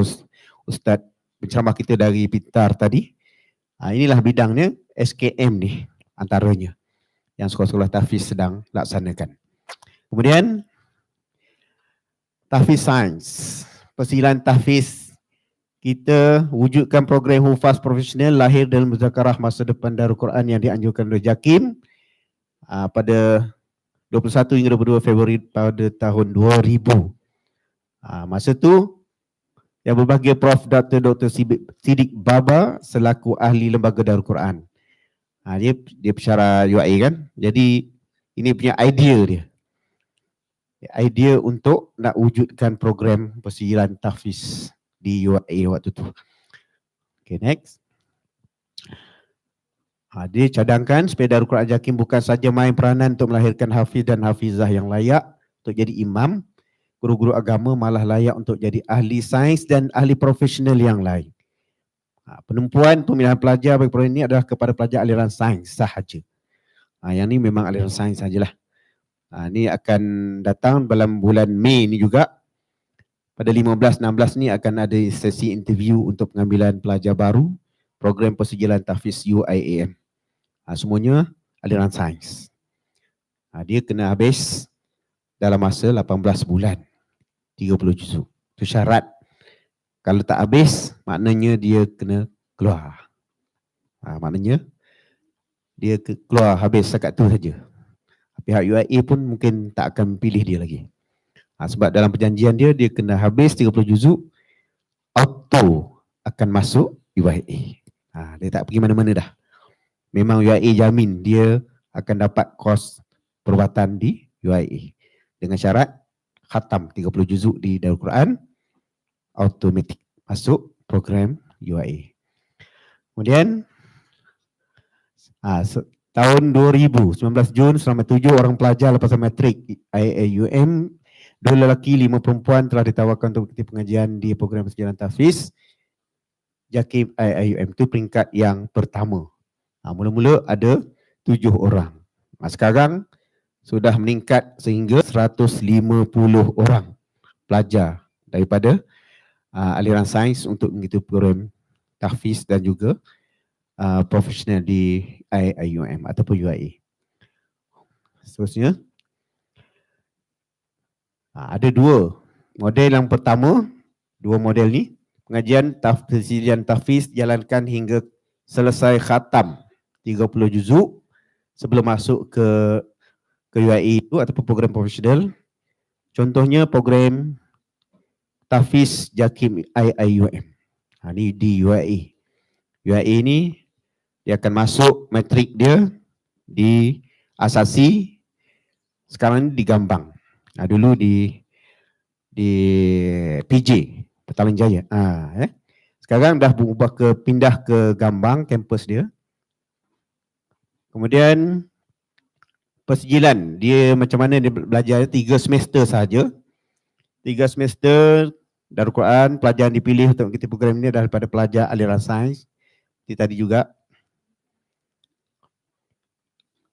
ustaz penceramah kita dari Pintar tadi. Inilah bidangnya, SKM ni antaranya yang sekolah-sekolah tahfiz sedang laksanakan. Kemudian tahfiz sains. Persijilan tahfiz, kita wujudkan program hufaz profesional lahir dalam muzakarah masa depan Darul Quran yang dianjurkan oleh JAKIM pada 21 hingga 22 Februari pada tahun 2000. Masa tu yang berbahagia Prof. Dr. Siddiq Baba selaku ahli lembaga Darul Quran. Dia pensyarah UIA kan. Jadi ini punya idea dia. Idea untuk nak wujudkan program persijilan tahfiz di UIA waktu tu. Okay, next. Dia cadangkan supaya Darul Quran JAKIM bukan saja main peranan untuk melahirkan hafiz dan hafizah yang layak untuk jadi imam, guru-guru agama malah layak untuk jadi ahli sains dan ahli profesional yang lain. Penumpuan pemilihan pelajar bagi program ini adalah kepada pelajar aliran sains sahaja. Yang ni memang aliran sains sajalah. Ini akan datang dalam bulan Mei ni juga. pada 15-16 ni akan ada sesi interview untuk pengambilan pelajar baru program persijilan tahfiz UIAM. Semuanya aliran sains. Dia kena habis dalam masa 18 bulan, 30 juzuk. Itu syarat. Kalau tak habis, maknanya dia kena keluar. Maknanya dia keluar habis setakat tu saja. Pihak UIA pun mungkin tak akan pilih dia lagi. Sebab dalam perjanjian dia, dia kena habis 30 juzuk, auto akan masuk UIA. Dia tak pergi mana-mana dah. Memang UIA jamin dia akan dapat kos perubatan di UIA. Dengan syarat khatam 30 juzuk di Darul Quran, automatik masuk program UIA. Kemudian tahun 2000, 19 Jun, selama 7 orang pelajar lepasan matrik IAUM, 2 lelaki, 5 perempuan telah ditawarkan untuk mengikuti pengajian di program persijilan tahfiz JAKIM IAUM. Itu peringkat yang pertama. Mula-mula ada 7 orang. Sekarang sudah meningkat sehingga 150 orang pelajar daripada aliran sains untuk mengikuti program tahfiz dan juga profesional di IAUM ataupun UIA. Seterusnya, ada 2 model. Yang pertama, 2 model ni, pengajian persijilan tahfiz jalankan hingga selesai khatam 30 juzuk sebelum masuk ke UIA itu ataupun program profesional. Contohnya program tahfiz JAKIM IAUM. Ini di UIA. UIA ni dia akan masuk matrik dia di asasi, sekarang ni di Gambang. Dulu di PJ, Petaling Jaya. Sekarang dah berubah pindah ke Gambang, kampus dia. Kemudian persijilan, dia macam mana dia belajar 3 semester saja. 3 semester Darul Quran, pelajar yang dipilih untuk mengikuti program ini daripada pelajar aliran sains. Tadi juga.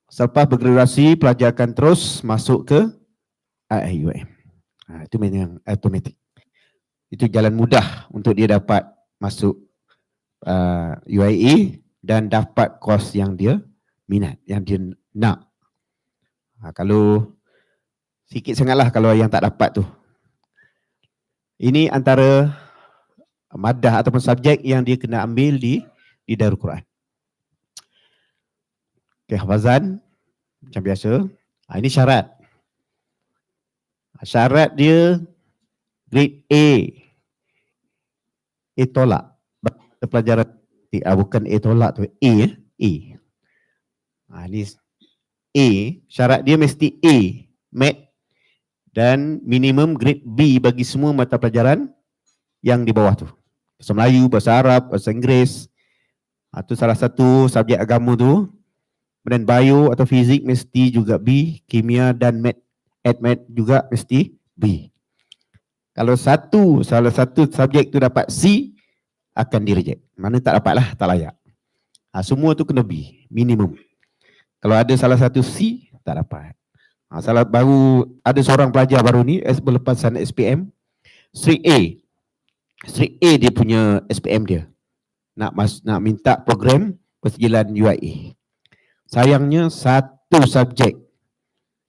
Selepas bergraduasi, pelajar akan terus masuk ke IAUM. Itu memang automatik. Itu jalan mudah untuk dia dapat masuk UIA dan dapat kos yang dia minat, yang dia nak. Kalau sikit sangatlah kalau yang tak dapat tu. Ini antara madah ataupun subjek yang dia kena ambil di Darul Quran. Hafazan macam biasa. Ini syarat. Syarat dia grade A. A tolak. Pelajaran bukan A tolak tu. A. Ini A. Syarat dia mesti A. Mat. Dan minimum grade B bagi semua mata pelajaran yang di bawah tu. Bahasa Melayu, bahasa Arab, bahasa Inggeris. Itu salah satu subjek agama tu. Kemudian bio atau fizik mesti juga B, kimia dan math juga mesti B. Kalau salah satu subjek tu dapat C, akan direject. Mana tak dapat lah, tak layak. Semua tu kena B, minimum. Kalau ada salah satu C, tak dapat. Baru ada seorang pelajar baru ni, berlepasan SPM, Street A. Street A dia punya SPM dia. Nak minta program persijilan UIA. Sayangnya satu subjek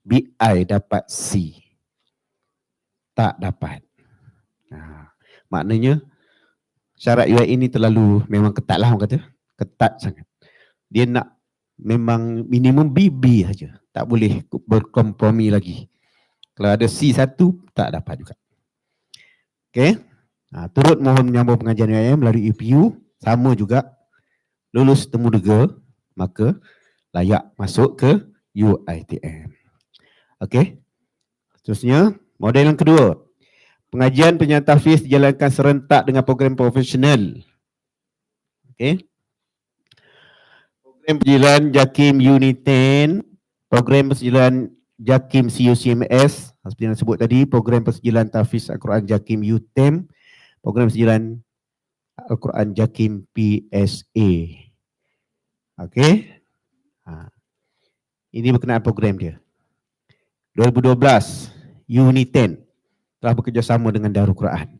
BI dapat C. Tak dapat. Maknanya syarat UIA ini terlalu memang ketat lah, orang kata. Ketat sangat. Dia nak memang minimum B saja. Tak boleh berkompromi lagi. Kalau ada C1 tak dapat juga. Okey. Turut mohon menyambung pengajian UIA melalui EPU. Sama juga. Lulus temu dega, maka layak masuk ke UiTM. Okey. Seterusnya, model yang kedua. Pengajian penyiaran tahfiz dijalankan serentak dengan program profesional. Okey. Program persijilan JAKIM Unit 10, program persijilan JAKIM CUCMS, seperti yang disebut tadi, program persijilan tahfiz Al-Quran JAKIM UTEM, program persijilan Al-Quran JAKIM PSA. Okey. Ini berkenaan program dia. 2012, Unit 10. telah bekerjasama dengan Darul Quran.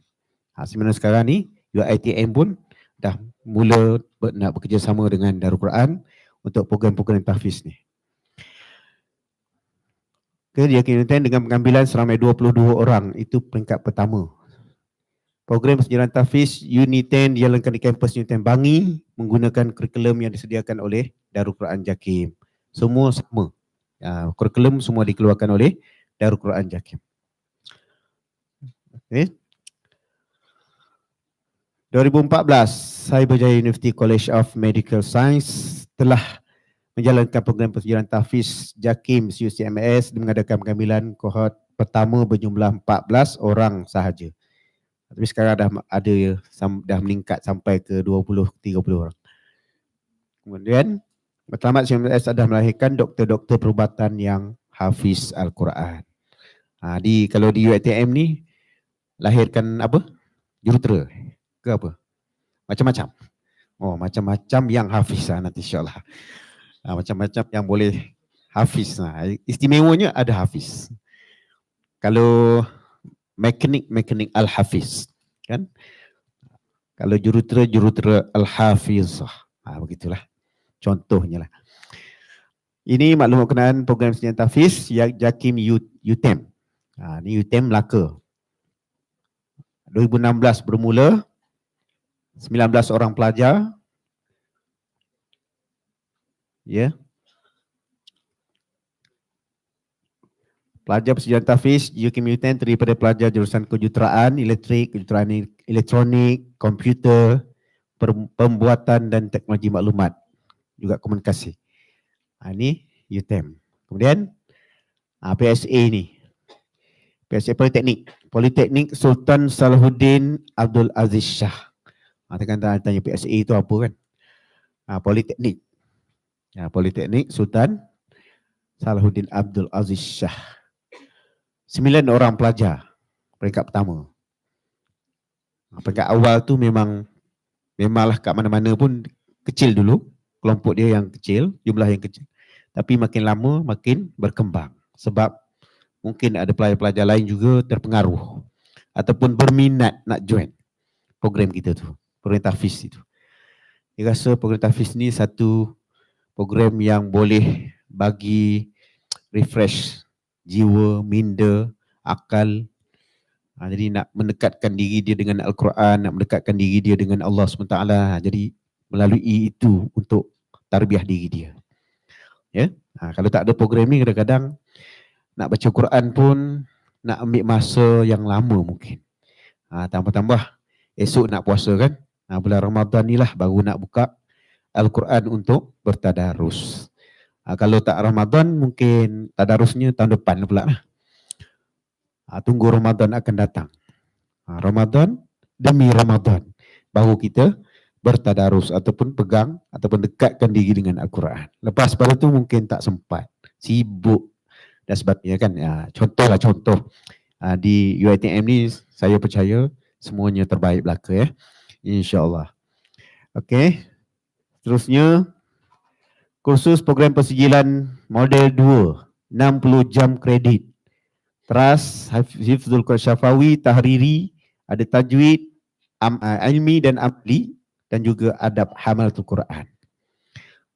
Sebenarnya sekarang ni UiTM pun dah mula nak bekerjasama dengan Darul Quran untuk program-program tahfiz ni. Dia kira dengan pengambilan seramai 22 orang, itu peringkat pertama. Program sejarah tahfiz Unit 10 dijalankan di kampus Unit 10 Bangi menggunakan kurikulum yang disediakan oleh Darul Quran JAKIM. Semua sama. Kurikulum semua dikeluarkan oleh Darul Quran JAKIM. Okay. 2014, Cyberjaya University College of Medical Science telah menjalankan program pensejarah tahfiz JAKIM UCMS dan mengadakan pengambilan kohort pertama berjumlah 14 orang sahaja. Tapi sekarang dah meningkat sampai ke 20-30 orang. Kemudian Matlamat UCMS dah melahirkan doktor-doktor perubatan yang hafiz Al-Quran. Kalau di UiTM ni lahirkan apa? Jurutera ke apa? Macam-macam. Macam-macam yang hafiz nanti insyaAllah. Macam-macam yang boleh hafiz. Istimewanya ada hafiz. Kalau mekanik al-hafiz, kan? Kalau jurutera al-hafiz. Begitulah. Contohnya lah. Ini maklumat berkenaan program sejarah tahfiz JAKIM UTEM. Ini UTEM Melaka. 2016 bermula, 19 orang pelajar. Ya. Pelajar sejarah tahfiz JAKIM UTEM terdiri daripada pelajar jurusan kejuruteraan elektrik, kejuruteraan elektronik, komputer, pembuatan dan teknologi maklumat, juga komunikasi. Ini UTEM. Kemudian PSA ni. PSA Politeknik Sultan Salahuddin Abdul Aziz Shah. Tanya PSA itu apa kan? Politeknik. Politeknik Sultan Salahuddin Abdul Aziz Shah. 9 orang pelajar. Peringkat pertama. Peringkat awal tu memanglah kat mana-mana pun kecil dulu. Kelompok dia yang kecil, jumlah yang kecil. Tapi makin lama makin berkembang. Sebab mungkin ada pelajar-pelajar lain juga terpengaruh ataupun berminat nak join program kita tu, program tahfiz itu. Saya rasa program tahfiz ni satu program yang boleh bagi refresh jiwa, minda, akal. Jadi nak mendekatkan diri dia dengan Al-Quran, nak mendekatkan diri dia dengan Allah SWT. Jadi melalui itu untuk tarbiyah diri dia. Ya, kalau tak ada program ni kadang-kadang nak baca Quran pun nak ambil masa yang lama mungkin. Tambah-tambah esok nak puasa kan. Bulan Ramadan ni lah baru nak buka Al-Quran untuk bertadarus. Kalau tak Ramadan mungkin tadarusnya tahun depan pula lah. Tunggu Ramadan akan datang. Ramadan demi Ramadan baru kita bertadarus ataupun pegang ataupun dekatkan diri dengan Al-Quran. Lepas pada tu mungkin tak sempat, sibuk dan sebagainya kan. Contoh di UiTM ni saya percaya semuanya terbaik belaka ya. InsyaAllah. Okey. Seterusnya kursus program persijilan model 2, 60 jam kredit. Teras, Hifzul Quran Syafawi, Tahriri, ada tajwid, ilmi dan amali, dan juga adab hamalatul Quran.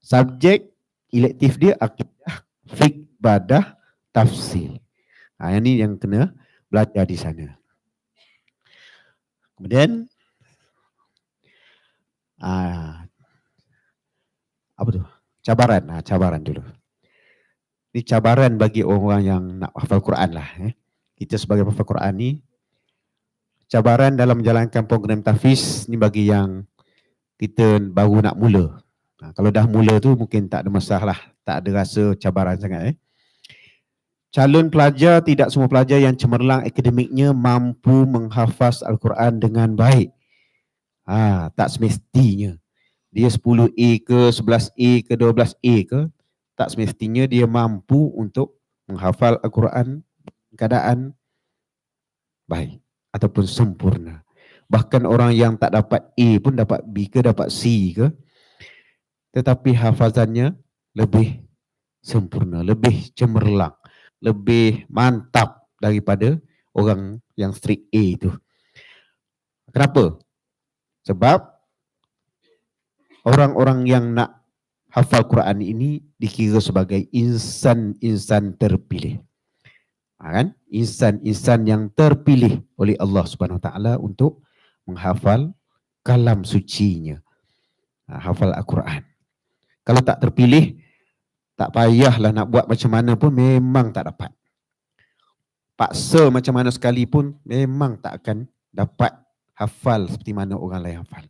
Subjek elektif dia akidah, fiqh, badah, tafsir. Yang ni yang kena belajar di sana. Kemudian apa tu? Cabaran dulu. Ini cabaran bagi orang yang nak hafal Quran lah. Kita sebagai hafal Quran ni, cabaran dalam menjalankan program tahfiz ni bagi yang kita baru nak mula. Kalau dah mula tu mungkin tak ada masalah, tak ada rasa cabaran sangat. Calon pelajar, tidak semua pelajar yang cemerlang akademiknya mampu menghafaz Al-Quran dengan baik. Tak semestinya. Dia 10A ke, 11A ke, 12A ke, tak semestinya dia mampu untuk menghafal Al-Quran keadaan baik ataupun sempurna. Bahkan orang yang tak dapat A pun dapat B ke, dapat C ke, tetapi hafazannya lebih sempurna, lebih cemerlang, lebih mantap daripada orang yang straight A itu. Kenapa? Sebab orang-orang yang nak hafal Quran ini dikira sebagai insan-insan terpilih. Kan? Insan-insan yang terpilih oleh Allah Subhanahu Wa Taala untuk menghafal kalam sucinya. Hafal Al-Quran. Kalau tak terpilih, tak payahlah nak buat macam mana pun memang tak dapat. Paksa macam mana sekalipun memang tak akan dapat hafal seperti mana orang lain hafal.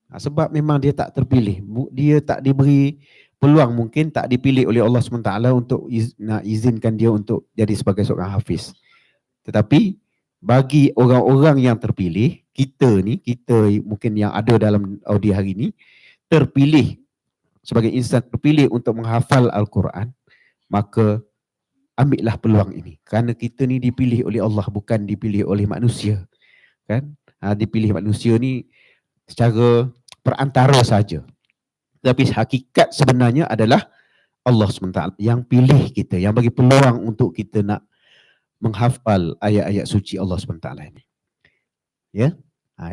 Sebab memang dia tak terpilih. Dia tak diberi peluang, mungkin tak dipilih oleh Allah SWT untuk nak izinkan dia untuk jadi sebagai seorang hafiz. Tetapi bagi orang-orang yang terpilih, kita mungkin yang ada dalam audio hari ini, terpilih sebagai insan terpilih untuk menghafal Al-Quran, maka ambillah peluang ini. Kerana kita ni dipilih oleh Allah, bukan dipilih oleh manusia. Kan? Dipilih manusia ni secara perantara saja. Tapi hakikat sebenarnya adalah Allah SWT yang pilih kita, yang bagi peluang untuk kita nak menghafal ayat-ayat suci Allah SWT ini. Ya,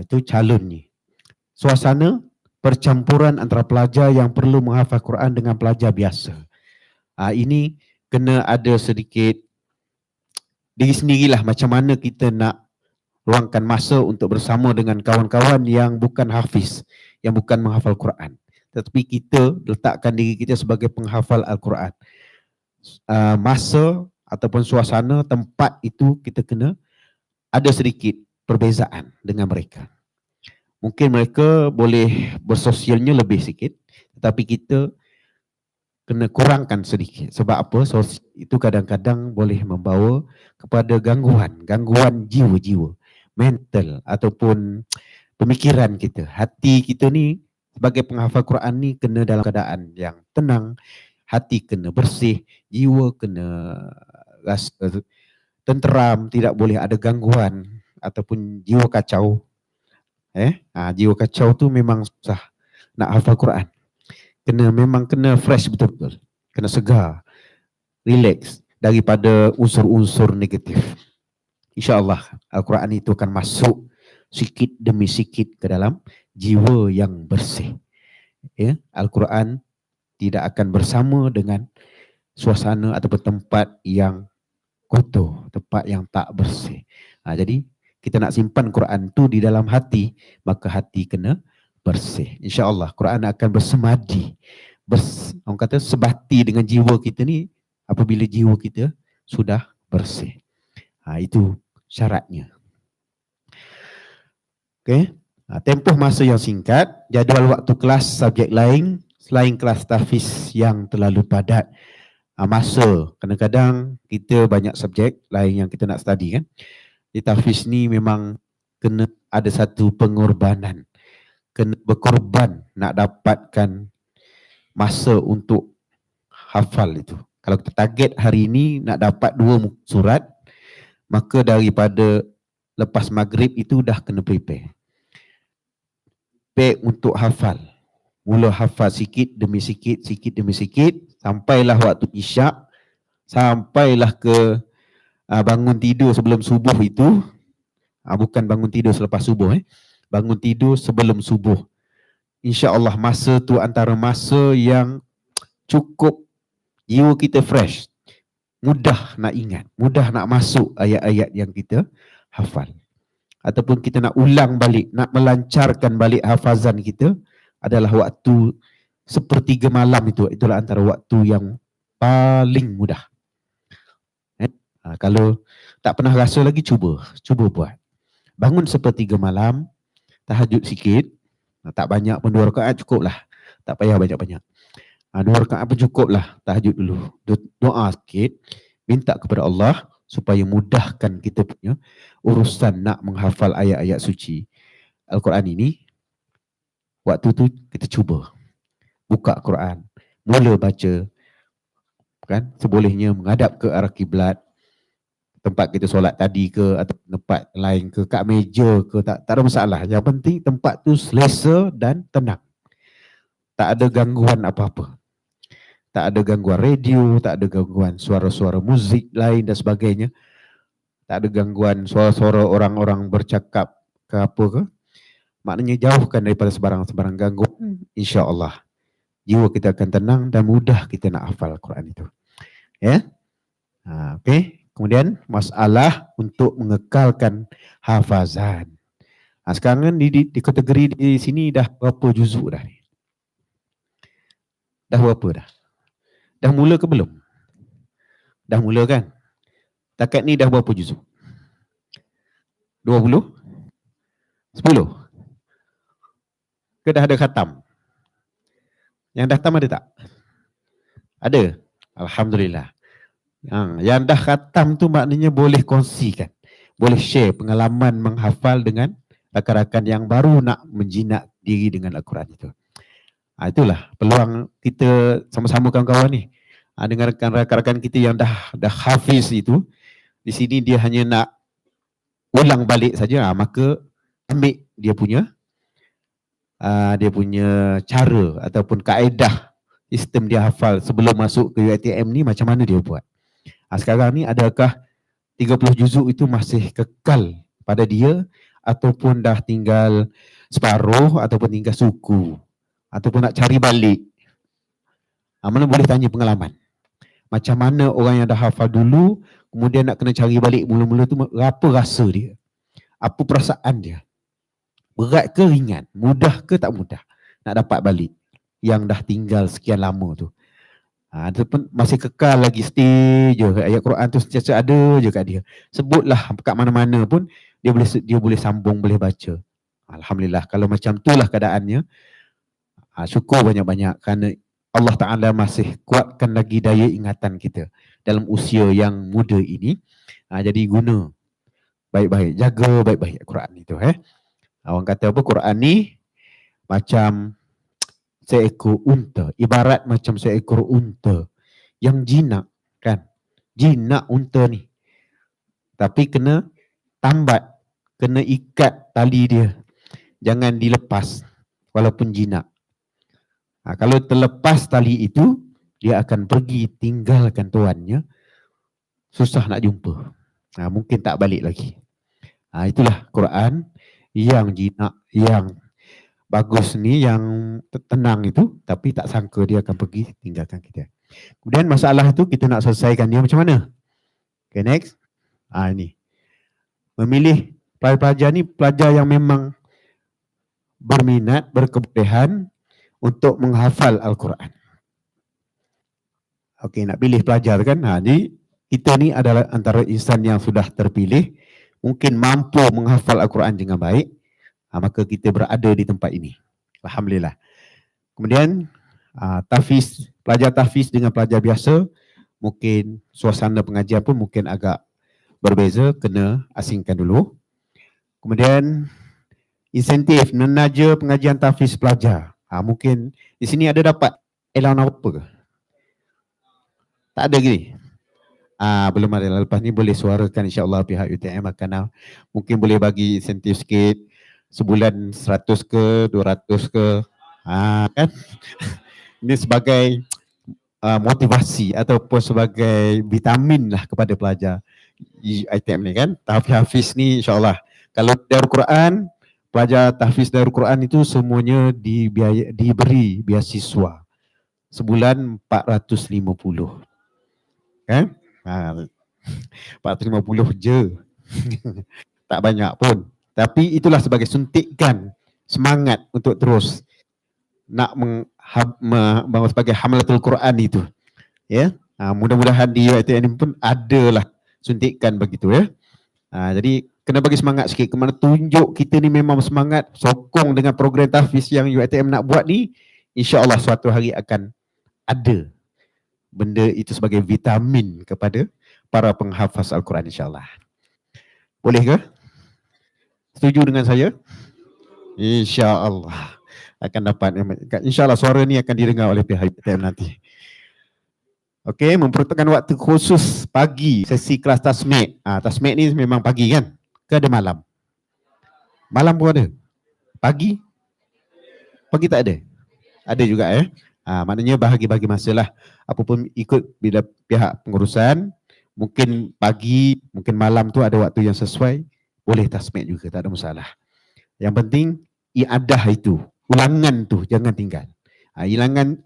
itu calon ni. Suasana percampuran antara pelajar yang perlu menghafal Quran dengan pelajar biasa. Ini kena ada sedikit diri sendirilah macam mana kita nak luangkan masa untuk bersama dengan kawan-kawan yang bukan hafiz, yang bukan menghafal Quran. Tetapi kita letakkan diri kita sebagai penghafal Al-Quran. Masa ataupun suasana, tempat itu kita kena ada sedikit perbezaan dengan mereka. Mungkin mereka boleh bersosialnya lebih sikit, tetapi kita kena kurangkan sedikit. Sebab apa? Itu kadang-kadang boleh membawa kepada gangguan jiwa-jiwa, mental ataupun pemikiran kita. Hati kita ni sebagai penghafal Quran ni kena dalam keadaan yang tenang, hati kena bersih, jiwa kena rasa tenteram, tidak boleh ada gangguan ataupun jiwa kacau. Jiwa kacau tu memang susah nak hafal Quran. Memang kena fresh betul-betul. Kena segar, relax daripada unsur-unsur negatif. InsyaAllah Al-Quran itu akan masuk sikit demi sikit ke dalam jiwa yang bersih. Al-Quran tidak akan bersama dengan suasana ataupun tempat yang kotor, tempat yang tak bersih. Jadi kita nak simpan Quran tu di dalam hati, maka hati kena bersih. InsyaAllah Quran akan bersemadi, orang kata sebati dengan jiwa kita ni apabila jiwa kita sudah bersih. Itu syaratnya. Okey. Tempoh masa yang singkat, jadual waktu kelas subjek lain selain kelas tahfiz yang terlalu padat. Masa, kadang-kadang kita banyak subjek lain yang kita nak study kan. Di tahfiz ni memang kena ada satu pengorbanan. Kena berkorban nak dapatkan masa untuk hafal itu. Kalau kita target hari ini nak dapat 2 surat, maka daripada lepas maghrib itu dah kena prepare. Prepare untuk hafal. Mula hafal sikit demi sikit, sampailah waktu isyak, sampailah ke bangun tidur sebelum subuh itu. Bukan bangun tidur selepas subuh. Bangun tidur sebelum subuh. InsyaAllah masa tu antara masa yang cukup jiwa kita fresh. Mudah nak ingat, mudah nak masuk ayat-ayat yang kita hafal. Ataupun kita nak ulang balik, nak melancarkan balik hafazan kita adalah waktu 1/3 malam itu. Itulah antara waktu yang paling mudah. Kalau tak pernah rasa lagi, cuba buat. Bangun 1/3 malam, tahajud sikit, tak banyak pun 2 rakaat cukup lah. Tak payah banyak-banyak. 2 rakaat pun cukup lah, tahajud dulu. Doa sikit, minta kepada Allah supaya mudahkan kita punya urusan nak menghafal ayat-ayat suci Al-Quran ini. Waktu tu kita cuba buka Quran, mula baca, kan, sebolehnya menghadap ke arah kiblat, tempat kita solat tadi ke atau tempat lain ke, kat meja ke, tak ada masalah. Yang penting tempat tu selesa dan tenang. Tak ada gangguan apa-apa. Tak ada gangguan radio, tak ada gangguan suara-suara muzik lain dan sebagainya. tak ada gangguan suara-suara orang-orang bercakap ke apa ke, maknanya jauhkan daripada sebarang-sebarang gangguan, insya-Allah jiwa kita akan tenang dan mudah kita nak hafal Quran itu. Ya. Okey. Kemudian masalah untuk mengekalkan hafazan. Sekarang di kategori di sini dah berapa juzuk dah ni? Dah berapa dah? Dah mula ke belum? Dah mula kan? Takat ni dah berapa juzuk? 20? 10? Ke dah ada khatam? Yang dah khatam ada tak? Ada? Alhamdulillah. Yang dah khatam tu maknanya boleh kongsikan. Boleh share pengalaman menghafal dengan rakan-rakan yang baru nak menjinak diri dengan Al-Quran itu. Itulah peluang kita sama-sama kawan-kawan ni. Dengan rakan-rakan kita yang dah hafiz itu, di sini dia hanya nak ulang balik saja, maka ambil dia punya cara ataupun kaedah sistem dia hafal sebelum masuk ke UiTM ni macam mana dia buat. Sekarang ni adakah 30 juzuk itu masih kekal pada dia ataupun dah tinggal separuh ataupun tinggal suku ataupun nak cari balik. Mana boleh tanya pengalaman. Macam mana orang yang dah hafal dulu kemudian nak kena cari balik mula-mula tu, apa rasa dia? Apa perasaan dia? Berat ke ringan? Mudah ke tak mudah nak dapat balik yang dah tinggal sekian lama tu? Ataupun masih kekal lagi stay je ayat Quran tu sentiasa ada je kat dia. Sebutlah kat mana-mana pun dia boleh sambung, boleh baca. Alhamdulillah kalau macam itulah keadaannya. Syukur banyak-banyak kerana Allah Ta'ala masih kuatkan lagi daya ingatan kita dalam usia yang muda ini. Jadi guna baik-baik, jaga baik-baik Quran itu. Orang kata apa, Quran ni macam seekor unta, ibarat macam seekor unta yang jinak kan. Jinak unta ni. Tapi kena tambat, kena ikat tali dia. Jangan dilepas walaupun jinak. Kalau terlepas tali itu, dia akan pergi tinggalkan tuannya. Susah nak jumpa. Mungkin tak balik lagi. Itulah Quran yang jinak, yang bagus ni, yang tenang itu, tapi tak sangka dia akan pergi tinggalkan kita. Kemudian masalah itu kita nak selesaikan dia macam mana? Okay, next. Ini. Memilih pelajar ni pelajar yang memang berminat, berkebolehan untuk menghafal Al-Quran. Okey, nak pilih pelajar kan? Jadi kita ni adalah antara insan yang sudah terpilih, mungkin mampu menghafal Al-Quran dengan baik, maka kita berada di tempat ini. Alhamdulillah. Kemudian tahfiz, pelajar tahfiz dengan pelajar biasa, mungkin suasana pengajian pun mungkin agak berbeza, kena asingkan dulu. Kemudian insentif menaja pengajian tahfiz pelajar. Mungkin di sini ada dapat allowance apa ke? Tak ada gini. Belum ada. Lepas ni boleh suarakan, insya-Allah pihak UiTM akan mungkin boleh bagi insentif sikit, sebulan 100 ke 200 ke, kan? Ini sebagai motivasi ataupun sebagai vitamin lah kepada pelajar UiTM ni kan. Tahfiz ni insya-Allah. Kalau Darul Quran, pelajar tahfiz Darul Quran itu semuanya diberi beasiswa. Sebulan 450. Kan? 450 je. Tak banyak pun. Tapi itulah sebagai suntikan semangat untuk terus nak sebagai hamlatul Quran itu. Ya. Mudah-mudahan di UiTM pun adalah suntikan begitu ya. Jadi kena bagi semangat sikit, ke mana tunjuk kita ni memang semangat, sokong dengan program tahfiz yang UiTM nak buat ni, insya-Allah suatu hari akan ada benda itu sebagai vitamin kepada para penghafaz Al-Quran insya-Allah. Boleh ke? Setuju dengan saya? Insya-Allah akan dapat, insya-Allah suara ni akan didengar oleh pihak UiTM nanti. Okey, memperuntukkan waktu khusus pagi sesi kelas tasmik. Tasmik ni memang pagi kan? Ke ada malam? Malam pun ada? Pagi? Pagi tak ada? Ada juga maknanya bahagi-bahagi masalah. Apapun ikut bila pihak pengurusan Mungkin pagi, mungkin malam tu ada waktu yang sesuai, boleh tasmid juga, tak ada masalah. Yang penting iadah itu, ulangan tu jangan tinggal.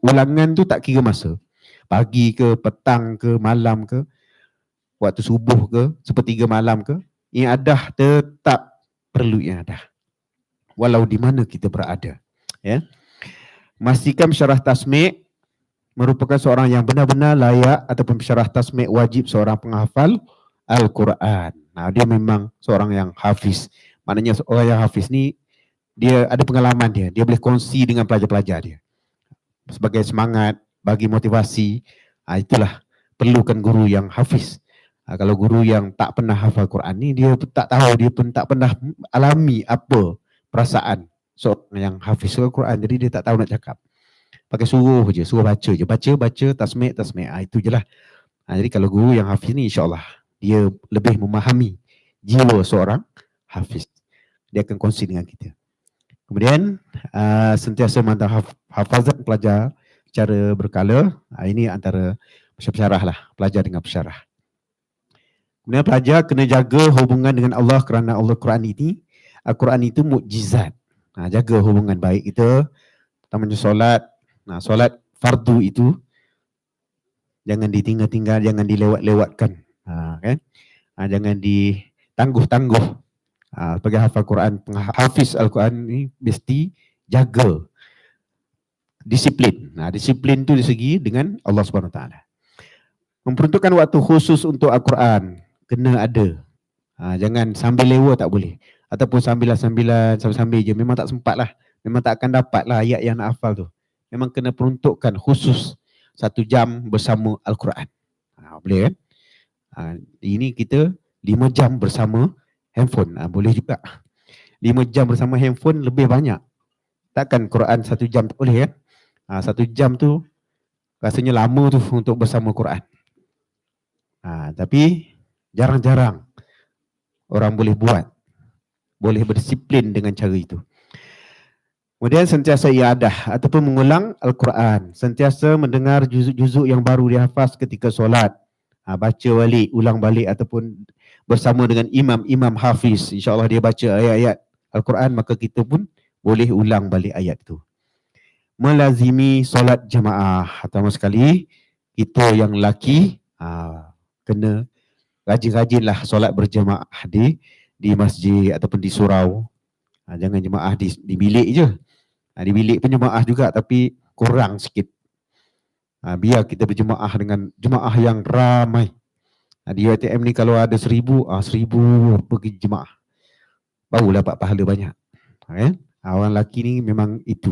Ulangan tu tak kira masa. Pagi ke, petang ke, malam ke, waktu subuh ke, sepertiga malam ke, iadah tetap perlu iadah. Walau di mana kita berada. Ya. Pastikan pensyarah tasmid merupakan seorang yang benar-benar layak ataupun pensyarah tasmid wajib seorang penghafal Al-Quran. Nah, dia memang seorang yang hafiz. Maknanya seorang yang hafiz ni dia ada pengalaman dia boleh kongsi dengan pelajar-pelajar dia. Sebagai semangat, bagi motivasi, itulah perlukan guru yang hafiz. Kalau guru yang tak pernah hafal Quran ni, dia pun tak tahu, dia pun tak pernah alami apa perasaan seorang yang hafiz Quran. Jadi dia tak tahu nak cakap. Pakai suruh baca je. Baca, tasmid. Itu je lah. Jadi kalau guru yang hafiz ni, insyaAllah dia lebih memahami jiwa seorang hafiz. Dia akan kongsi dengan kita. Kemudian sentiasa mantap hafazan pelajar secara berkala. Ini antara pensyarah lah, pelajar dengan pensyarah. Kemudian pelajar kena jaga hubungan dengan Allah kerana Al-Quran itu mukjizat. Jaga hubungan baik kita. Pertamanya solat. Solat fardu itu jangan ditinggal-tinggal, jangan dilewat-lewatkan. Kan? Jangan ditangguh-tangguh. Sebagai hafal Quran, hafiz Al-Quran ni mesti jaga disiplin. Disiplin tu di segi dengan Allah SWT. Memperuntukkan waktu khusus untuk Al-Quran kena ada. Jangan sambil lewa tak boleh. Ataupun sambil-sambil je. Memang tak sempat lah. Memang tak akan dapat lah ayat yang nak hafal tu. Memang kena peruntukkan khusus 1 jam bersama Al-Quran. Boleh kan? Ini kita 5 jam bersama handphone. Boleh juga. 5 jam bersama handphone lebih banyak. Takkan Quran 1 jam tak boleh kan? 1 jam tu rasanya lama tu untuk bersama Quran. Tapi jarang-jarang orang boleh buat. Boleh berdisiplin dengan cara itu. Kemudian sentiasa iadah ataupun mengulang Al-Quran. Sentiasa mendengar juzuk-juzuk yang baru dihafaz ketika solat. Baca balik, ulang balik ataupun bersama dengan imam hafiz. InsyaAllah dia baca ayat-ayat Al-Quran, maka kita pun boleh ulang balik ayat itu. Melazimi solat jemaah. Pertama sekali, kita yang lelaki kena rajin-rajinlah solat berjemaah di masjid ataupun di surau. Jangan jemaah di bilik je. Di bilik pun jemaah juga tapi kurang sikit. Biar kita berjemaah dengan jemaah yang ramai. Di UiTM ni kalau ada 1,000 pergi jemaah. Baru dapat pahala banyak. Orang lelaki ni memang itu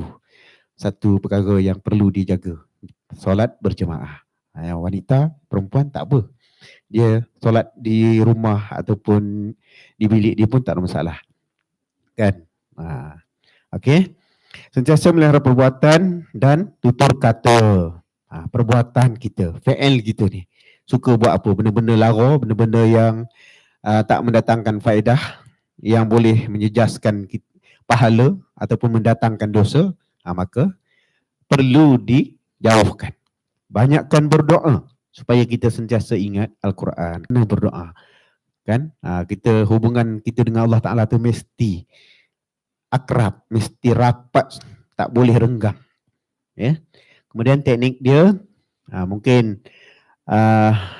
satu perkara yang perlu dijaga. Solat berjemaah. Yang wanita, perempuan tak apa. Dia solat di rumah ataupun di bilik dia pun tak ada masalah. Kan? Okey. Sentiasa melihara perbuatan dan tutur kata. Perbuatan kita, fi'il kita ni. Suka buat apa? Benda-benda lara, benda-benda yang tak mendatangkan faedah, yang boleh menjejaskan pahala ataupun mendatangkan dosa, maka perlu dijauhkan. Banyakkan berdoa supaya kita sentiasa ingat Al-Quran. Kena berdoa. Kan? Kita hubungan kita dengan Allah Ta'ala tu mesti akrab, mesti rapat, tak boleh renggang. Ya. Kemudian teknik dia, mungkin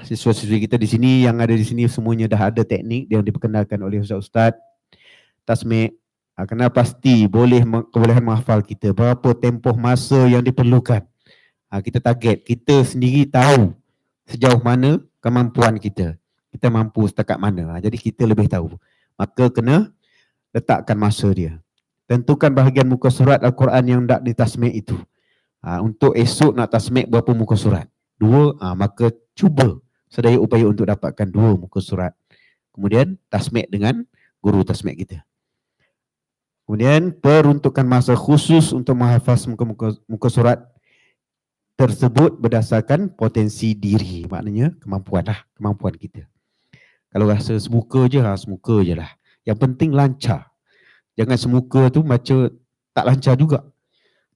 siswa-siswi kita di sini, yang ada di sini semuanya dah ada teknik yang diperkenalkan oleh Ustaz tasmid. Kena pasti kebolehan menghafal kita, berapa tempoh masa yang diperlukan. Kita target, kita sendiri tahu sejauh mana kemampuan kita. Kita mampu setakat mana. Jadi kita lebih tahu. Maka kena letakkan masa dia. Tentukan bahagian muka surat Al-Quran yang nak ditasmid itu. Untuk esok nak tasmid berapa muka surat? 2, maka cuba sedaya upaya untuk dapatkan 2 muka surat. Kemudian tasmid dengan guru tasmid kita. Kemudian peruntukan masa khusus untuk menghafaz muka surat tersebut berdasarkan potensi diri. Maknanya kemampuan kita. Kalau rasa semuka je lah. Yang penting lancar. Jangan semuka tu baca tak lancar juga.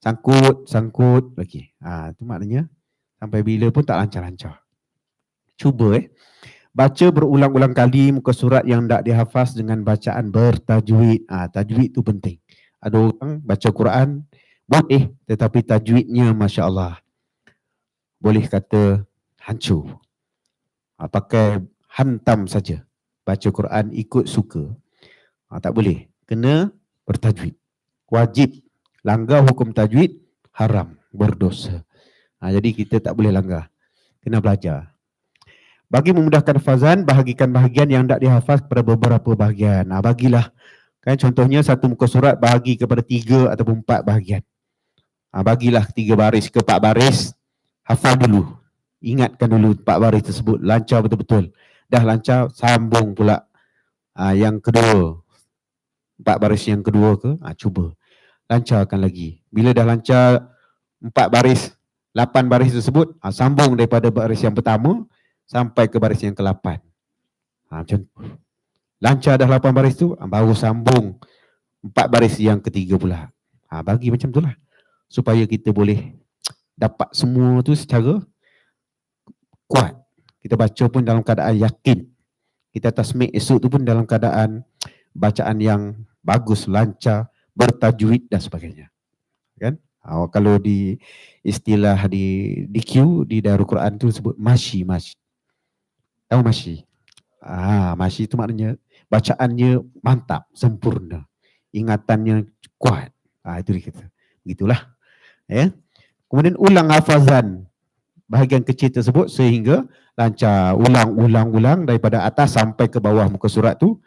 Sangkut lagi. Itu maknanya sampai bila pun tak lancar-lancar. Cuba Baca berulang-ulang kali muka surat yang tak dihafaz dengan bacaan bertajwid. Tajwid tu penting. Ada orang baca Quran boleh tetapi tajwidnya Masya Allah, boleh kata hancur. Pakai hantam saja. Baca Quran ikut suka. Tak boleh. Kena bertajwid. Wajib. Langgar hukum tajwid haram, berdosa. Jadi kita tak boleh langgar. Kena belajar. Bagi memudahkan hafazan, bahagikan bahagian yang tak dihafaz kepada beberapa bahagian. Bagilah. Kan contohnya satu muka surat bahagi kepada 3 ataupun 4 bahagian. Bagilah 3 baris ke 4 baris. Hafal dulu. Ingatkan dulu 4 baris tersebut. Lancar betul-betul. Dah lancar, sambung pula yang kedua. 4 baris yang kedua ke? Cuba. Lancarkan lagi. Bila dah lancar 4 baris, 8 baris tersebut, sambung daripada baris yang pertama sampai ke baris yang ke-8. Macam lancar dah 8 baris tu, baru sambung 4 baris yang ketiga pula. Bagi macam tu lah. Supaya kita boleh dapat semua tu secara kuat. Kita baca pun dalam keadaan yakin. Kita tasmik esok tu pun dalam keadaan bacaan yang bagus, lancar, bertajwid dan sebagainya. Kan? Kalau di istilah di Q, di Darul Quran tu sebut masyi. Tahu masyi? Masyi itu maknanya bacaannya mantap, sempurna. Ingatannya kuat. Itu dia kata. Begitulah. Ya. Kemudian ulang hafazan bahagian kecil tersebut sehingga lancar. Ulang daripada atas sampai ke bawah muka surat tu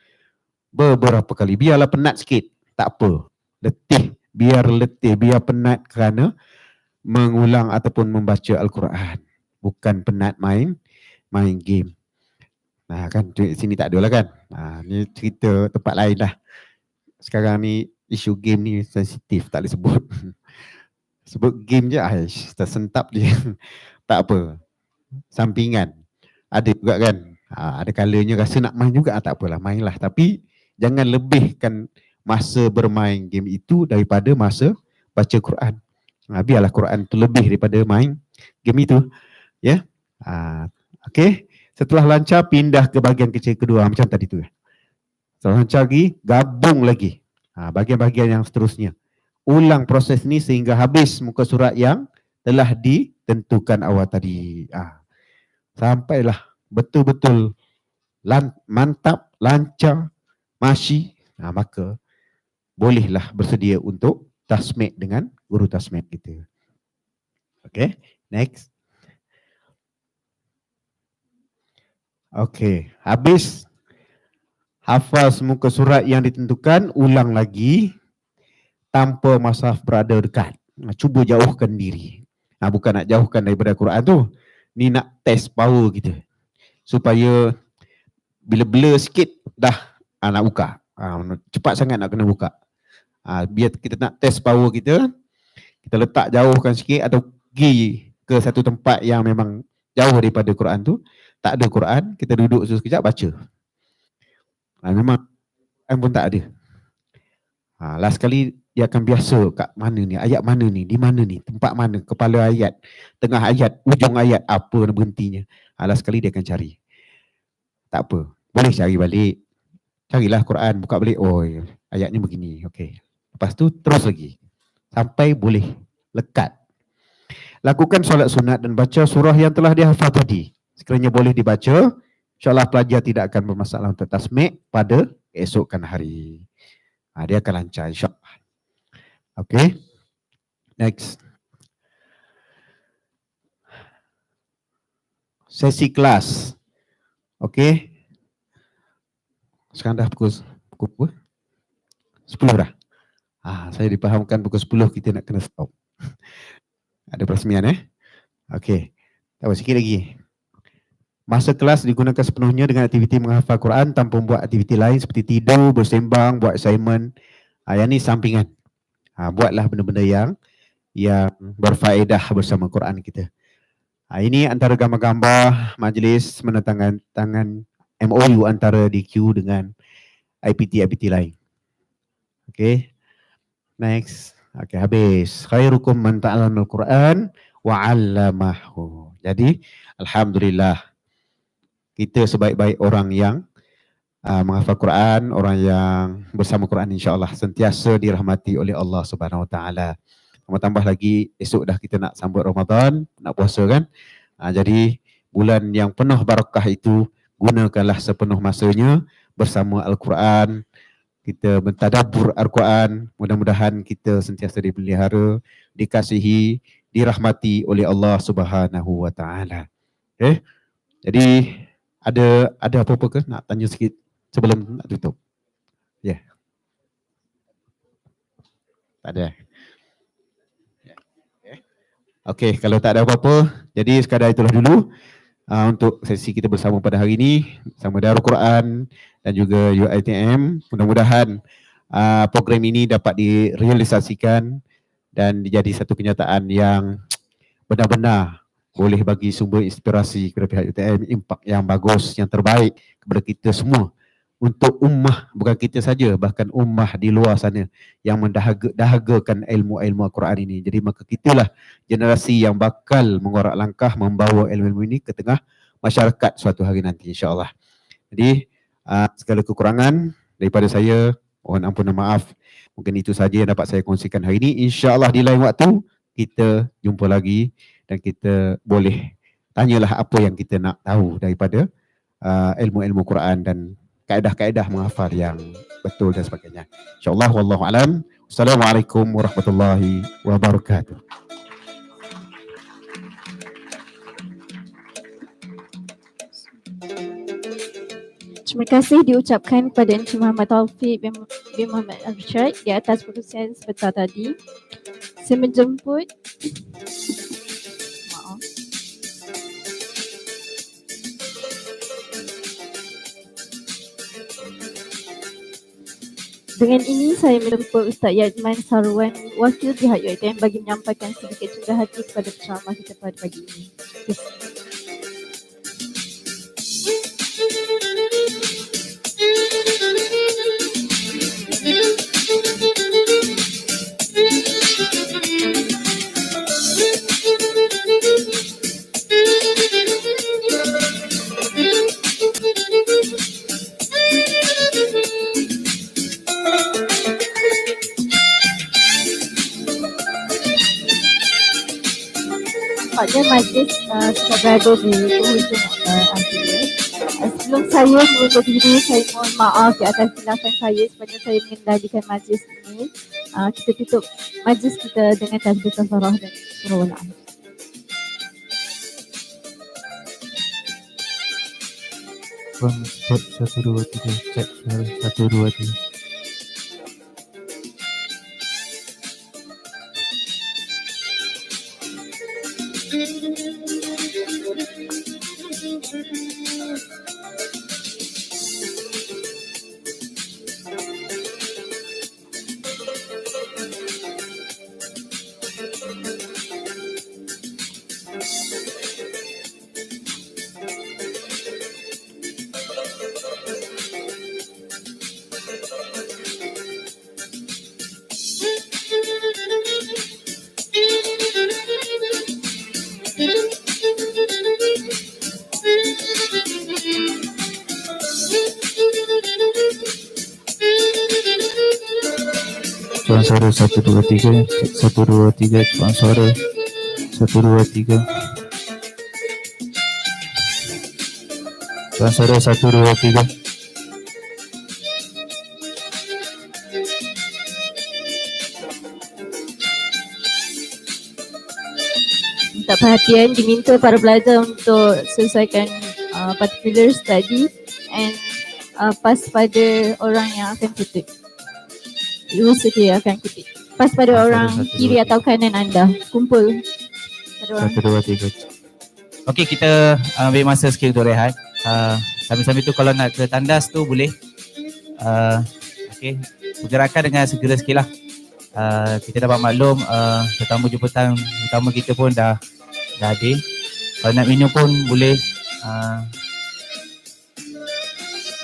beberapa kali. Biarlah penat sikit. Tak apa. Letih. Biar penat kerana mengulang ataupun membaca Al-Quran. Bukan penat main game. Kan sini tak ada lah kan. Ni cerita tempat lain lah. Sekarang ni isu game ni sensitif, tak boleh sebut. Sebut game je, tersentap dia. Tak apa. Sampingan. Ada juga kan. Ada kalanya rasa nak main juga, tak apalah, mainlah. Tapi jangan lebihkan masa bermain game itu daripada masa baca Quran. Biarlah Quran tu lebih daripada main game itu. Ya. Okey. Setelah lancar, pindah ke bahagian kecil kedua. Macam tadi tu. Setelah lancar lagi, gabung lagi. Bahagian-bahagian yang seterusnya. Ulang proses ni sehingga habis muka surat yang telah ditentukan awal tadi. Sampailah betul-betul mantap, lancar, masyi. Maka bolehlah bersedia untuk tasmik dengan guru tasmik kita. Okay, next. Okey, habis hafaz muka surat yang ditentukan, ulang lagi tanpa mushaf berada dekat. Cuba jauhkan diri. Bukan nak jauhkan daripada Quran tu. Ni nak test power kita. Supaya bila blur sikit dah nak buka. Cepat sangat nak kena buka. Biar kita nak test power kita, kita letak jauhkan sikit atau pergi ke satu tempat yang memang jauh daripada Quran tu. Tak ada Quran, kita duduk sekejap baca. Memang Quran pun tak ada. Last kali dia akan biasa kat mana ni, ayat mana ni, di mana ni, tempat mana, kepala ayat, tengah ayat, ujung ayat, apa berhentinya. Last kali dia akan cari. Tak apa, boleh cari balik. Carilah Quran, buka balik, ayatnya begini. Okey. Lepas tu terus lagi. Sampai boleh lekat. Lakukan solat sunat dan baca surah yang telah dihafal tadi. Sekiranya boleh dibaca, insyaAllah pelajar tidak akan bermasalah untuk tasmik pada esokkan hari. Dia akan lancar insyaAllah. Okay. Next. Sesi kelas. Okay. Sekarang dah pukul 10 dah. Saya dipahamkan pukul 10 kita nak kena stop. Ada perasmian Okay. Tak apa, sikit lagi. Masa kelas digunakan sepenuhnya dengan aktiviti menghafal Quran tanpa membuat aktiviti lain seperti tidur, bersembang, buat assignment. Yang ni sampingan. Buatlah benda-benda yang berfaedah bersama Quran kita. Ini antara gambar-gambar majlis menandatangan MOU antara DQ dengan IPT lain. Okay. Next. Okay, habis. Khairukum man ta'allamal Quran wa 'allamahu. Jadi, alhamdulillah. kita sebaik-baik orang yang menghafal Quran, orang yang bersama Quran, insya-Allah sentiasa dirahmati oleh Allah Subhanahu Wa Taala. Tambah lagi esok dah kita nak sambut Ramadan, nak puasa kan. Jadi bulan yang penuh barakah itu gunakanlah sepenuh masanya bersama Al-Quran. Kita mentadabbur Al-Quran, mudah-mudahan kita sentiasa dipelihara, dikasihi, dirahmati oleh Allah Subhanahu Wa Taala. Okay? Jadi ada apa-apa ke nak tanya sikit sebelum nak tutup? Ya. Yeah. Tak ada. Okay, kalau tak ada apa-apa, jadi sekadar itulah dulu untuk sesi kita bersama pada hari ini bersama Darul Quran dan juga UiTM. Mudah-mudahan program ini dapat direalisasikan dan dijadi satu kenyataan yang benar-benar boleh bagi sumber inspirasi kepada pihak UiTM, impak yang bagus, yang terbaik kepada kita semua untuk ummah, bukan kita saja, bahkan ummah di luar sana yang mendahagakan ilmu-ilmu Al-Quran ini. Jadi maka kitalah generasi yang bakal mengorak langkah membawa ilmu-ilmu ini ke tengah masyarakat suatu hari nanti, insya-Allah. Jadi segala kekurangan daripada saya, mohon ampun dan maaf. Mungkin itu saja yang dapat saya kongsikan hari ini. Insya-Allah di lain waktu kita jumpa lagi dan kita boleh tanyalah apa yang kita nak tahu daripada ilmu-ilmu Quran dan kaedah-kaedah menghafal yang betul dan sebagainya. InsyaAllah, wallahu alam. Assalamualaikum warahmatullahi wabarakatuh. Terima kasih diucapkan kepada Encik Muhammad Taufik bin Muhammad Arsyad di atas perkongsian sebentar tadi. Saya menjemput Dengan ini saya menjemput Ustaz Yadman Sarwan, wakil pihak UiTM bagi menyampaikan sedikit cendedah hati kepada penceramah kita pada pagi ini. Nampaknya majlis sudah berada di penghujung akhirnya. Sebelum saya mengundur diri, saya mohon maaf di atas tindakan saya sepanjang saya mengendalikan majlis ini. Kita tutup majlis kita dengan tasbih kafarah dan surah Al-A'la. Spot 1, 2, 3, cek suara 1, 2, 3. Cuan suara 1, 2, 3, 1, 2, 3, cuan suara 1, 2, 3. Cuan suara 1, 2, 3. Minta perhatian, diminta para pelajar untuk selesaikan particular study and pass pada orang yang akan kutip. Usaha dia akan kutip. Pass pada orang kiri atau kanan anda. Kumpul. 1, 2, 3. Okey, kita ambil masa sikit untuk rehat. Sambil-sambil tu kalau nak ke tandas tu boleh. Okey, pergerakan dengan segera sikit lah. Kita dapat maklum tetamu jemputan utama kita pun dah hadir. Kalau nak minum pun boleh.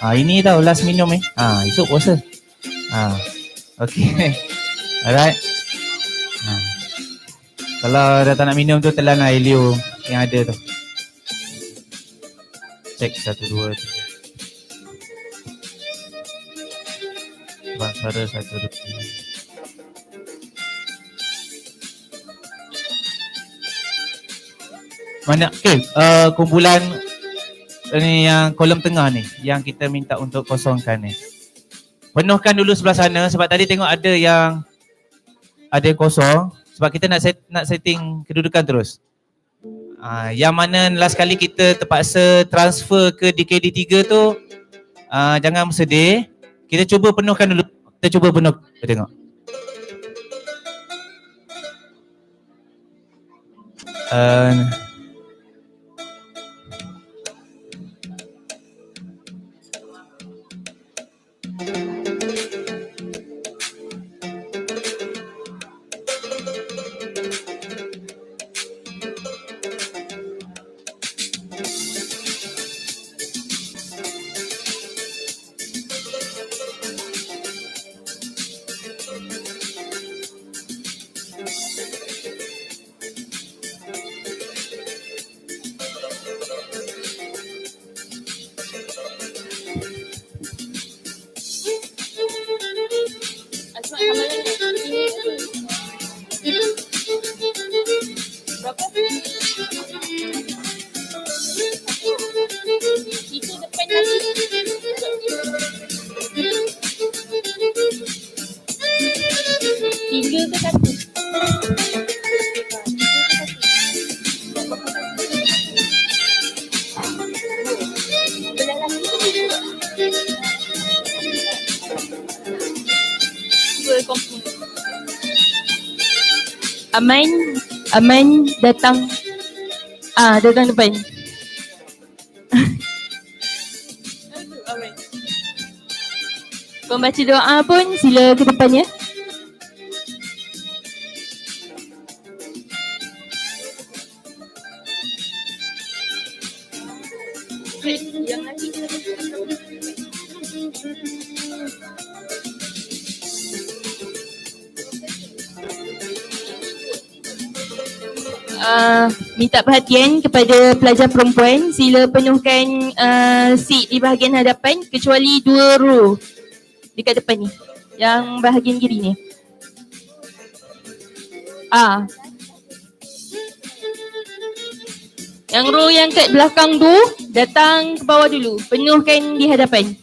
Ini tau last minum esok puasa. Okay. Alright. Kalau dah tak nak minum tu telan air liu yang ada tu. Cek 1, 2, 3. Cuan suara 1, 2, 3. Mana? Okay, kumpulan ni yang kolom tengah ni yang kita minta untuk kosongkan ni. Penuhkan dulu sebelah sana sebab tadi tengok ada yang kosong sebab kita nak setting kedudukan terus. Yang mana last kali kita terpaksa transfer ke DKD 3 tu, jangan bersedih. Kita cuba penuhkan dulu. Kita cuba penuh. Kita tengok. Aman datang depan. Pembaca doa pun sila ke depan ya. Minta perhatian kepada pelajar perempuan, sila penuhkan seat di bahagian hadapan kecuali 2 row dekat depan ni, yang bahagian kiri ni. Yang row yang kat belakang tu datang ke bawah dulu, penuhkan di hadapan.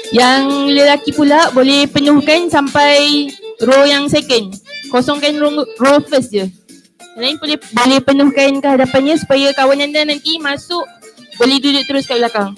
Yang lelaki pula boleh penuhkan sampai row yang second. Kosongkan row first je. Yang lain boleh penuhkan ke hadapannya supaya kawan anda nanti masuk boleh duduk terus kat belakang.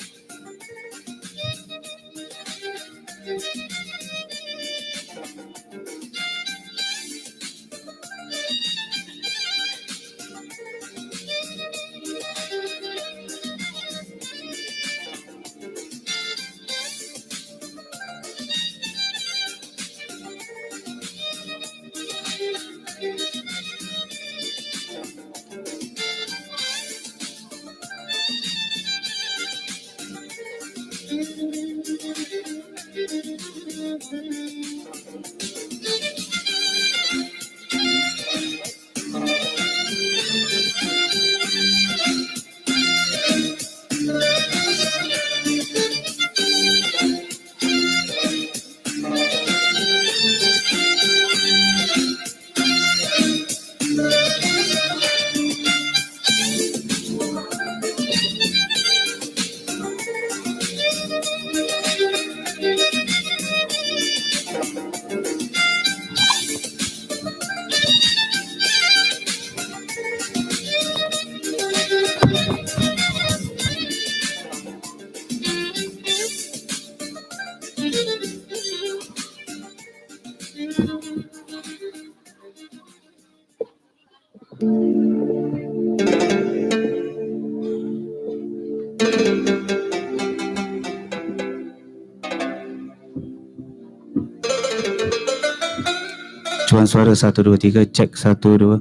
Cuan suara 1, 2, 3, cek 1, 2.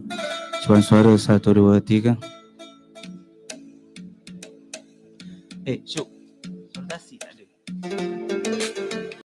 Cuan suara 1, 2, 3. Syuk, soldasi tak ada.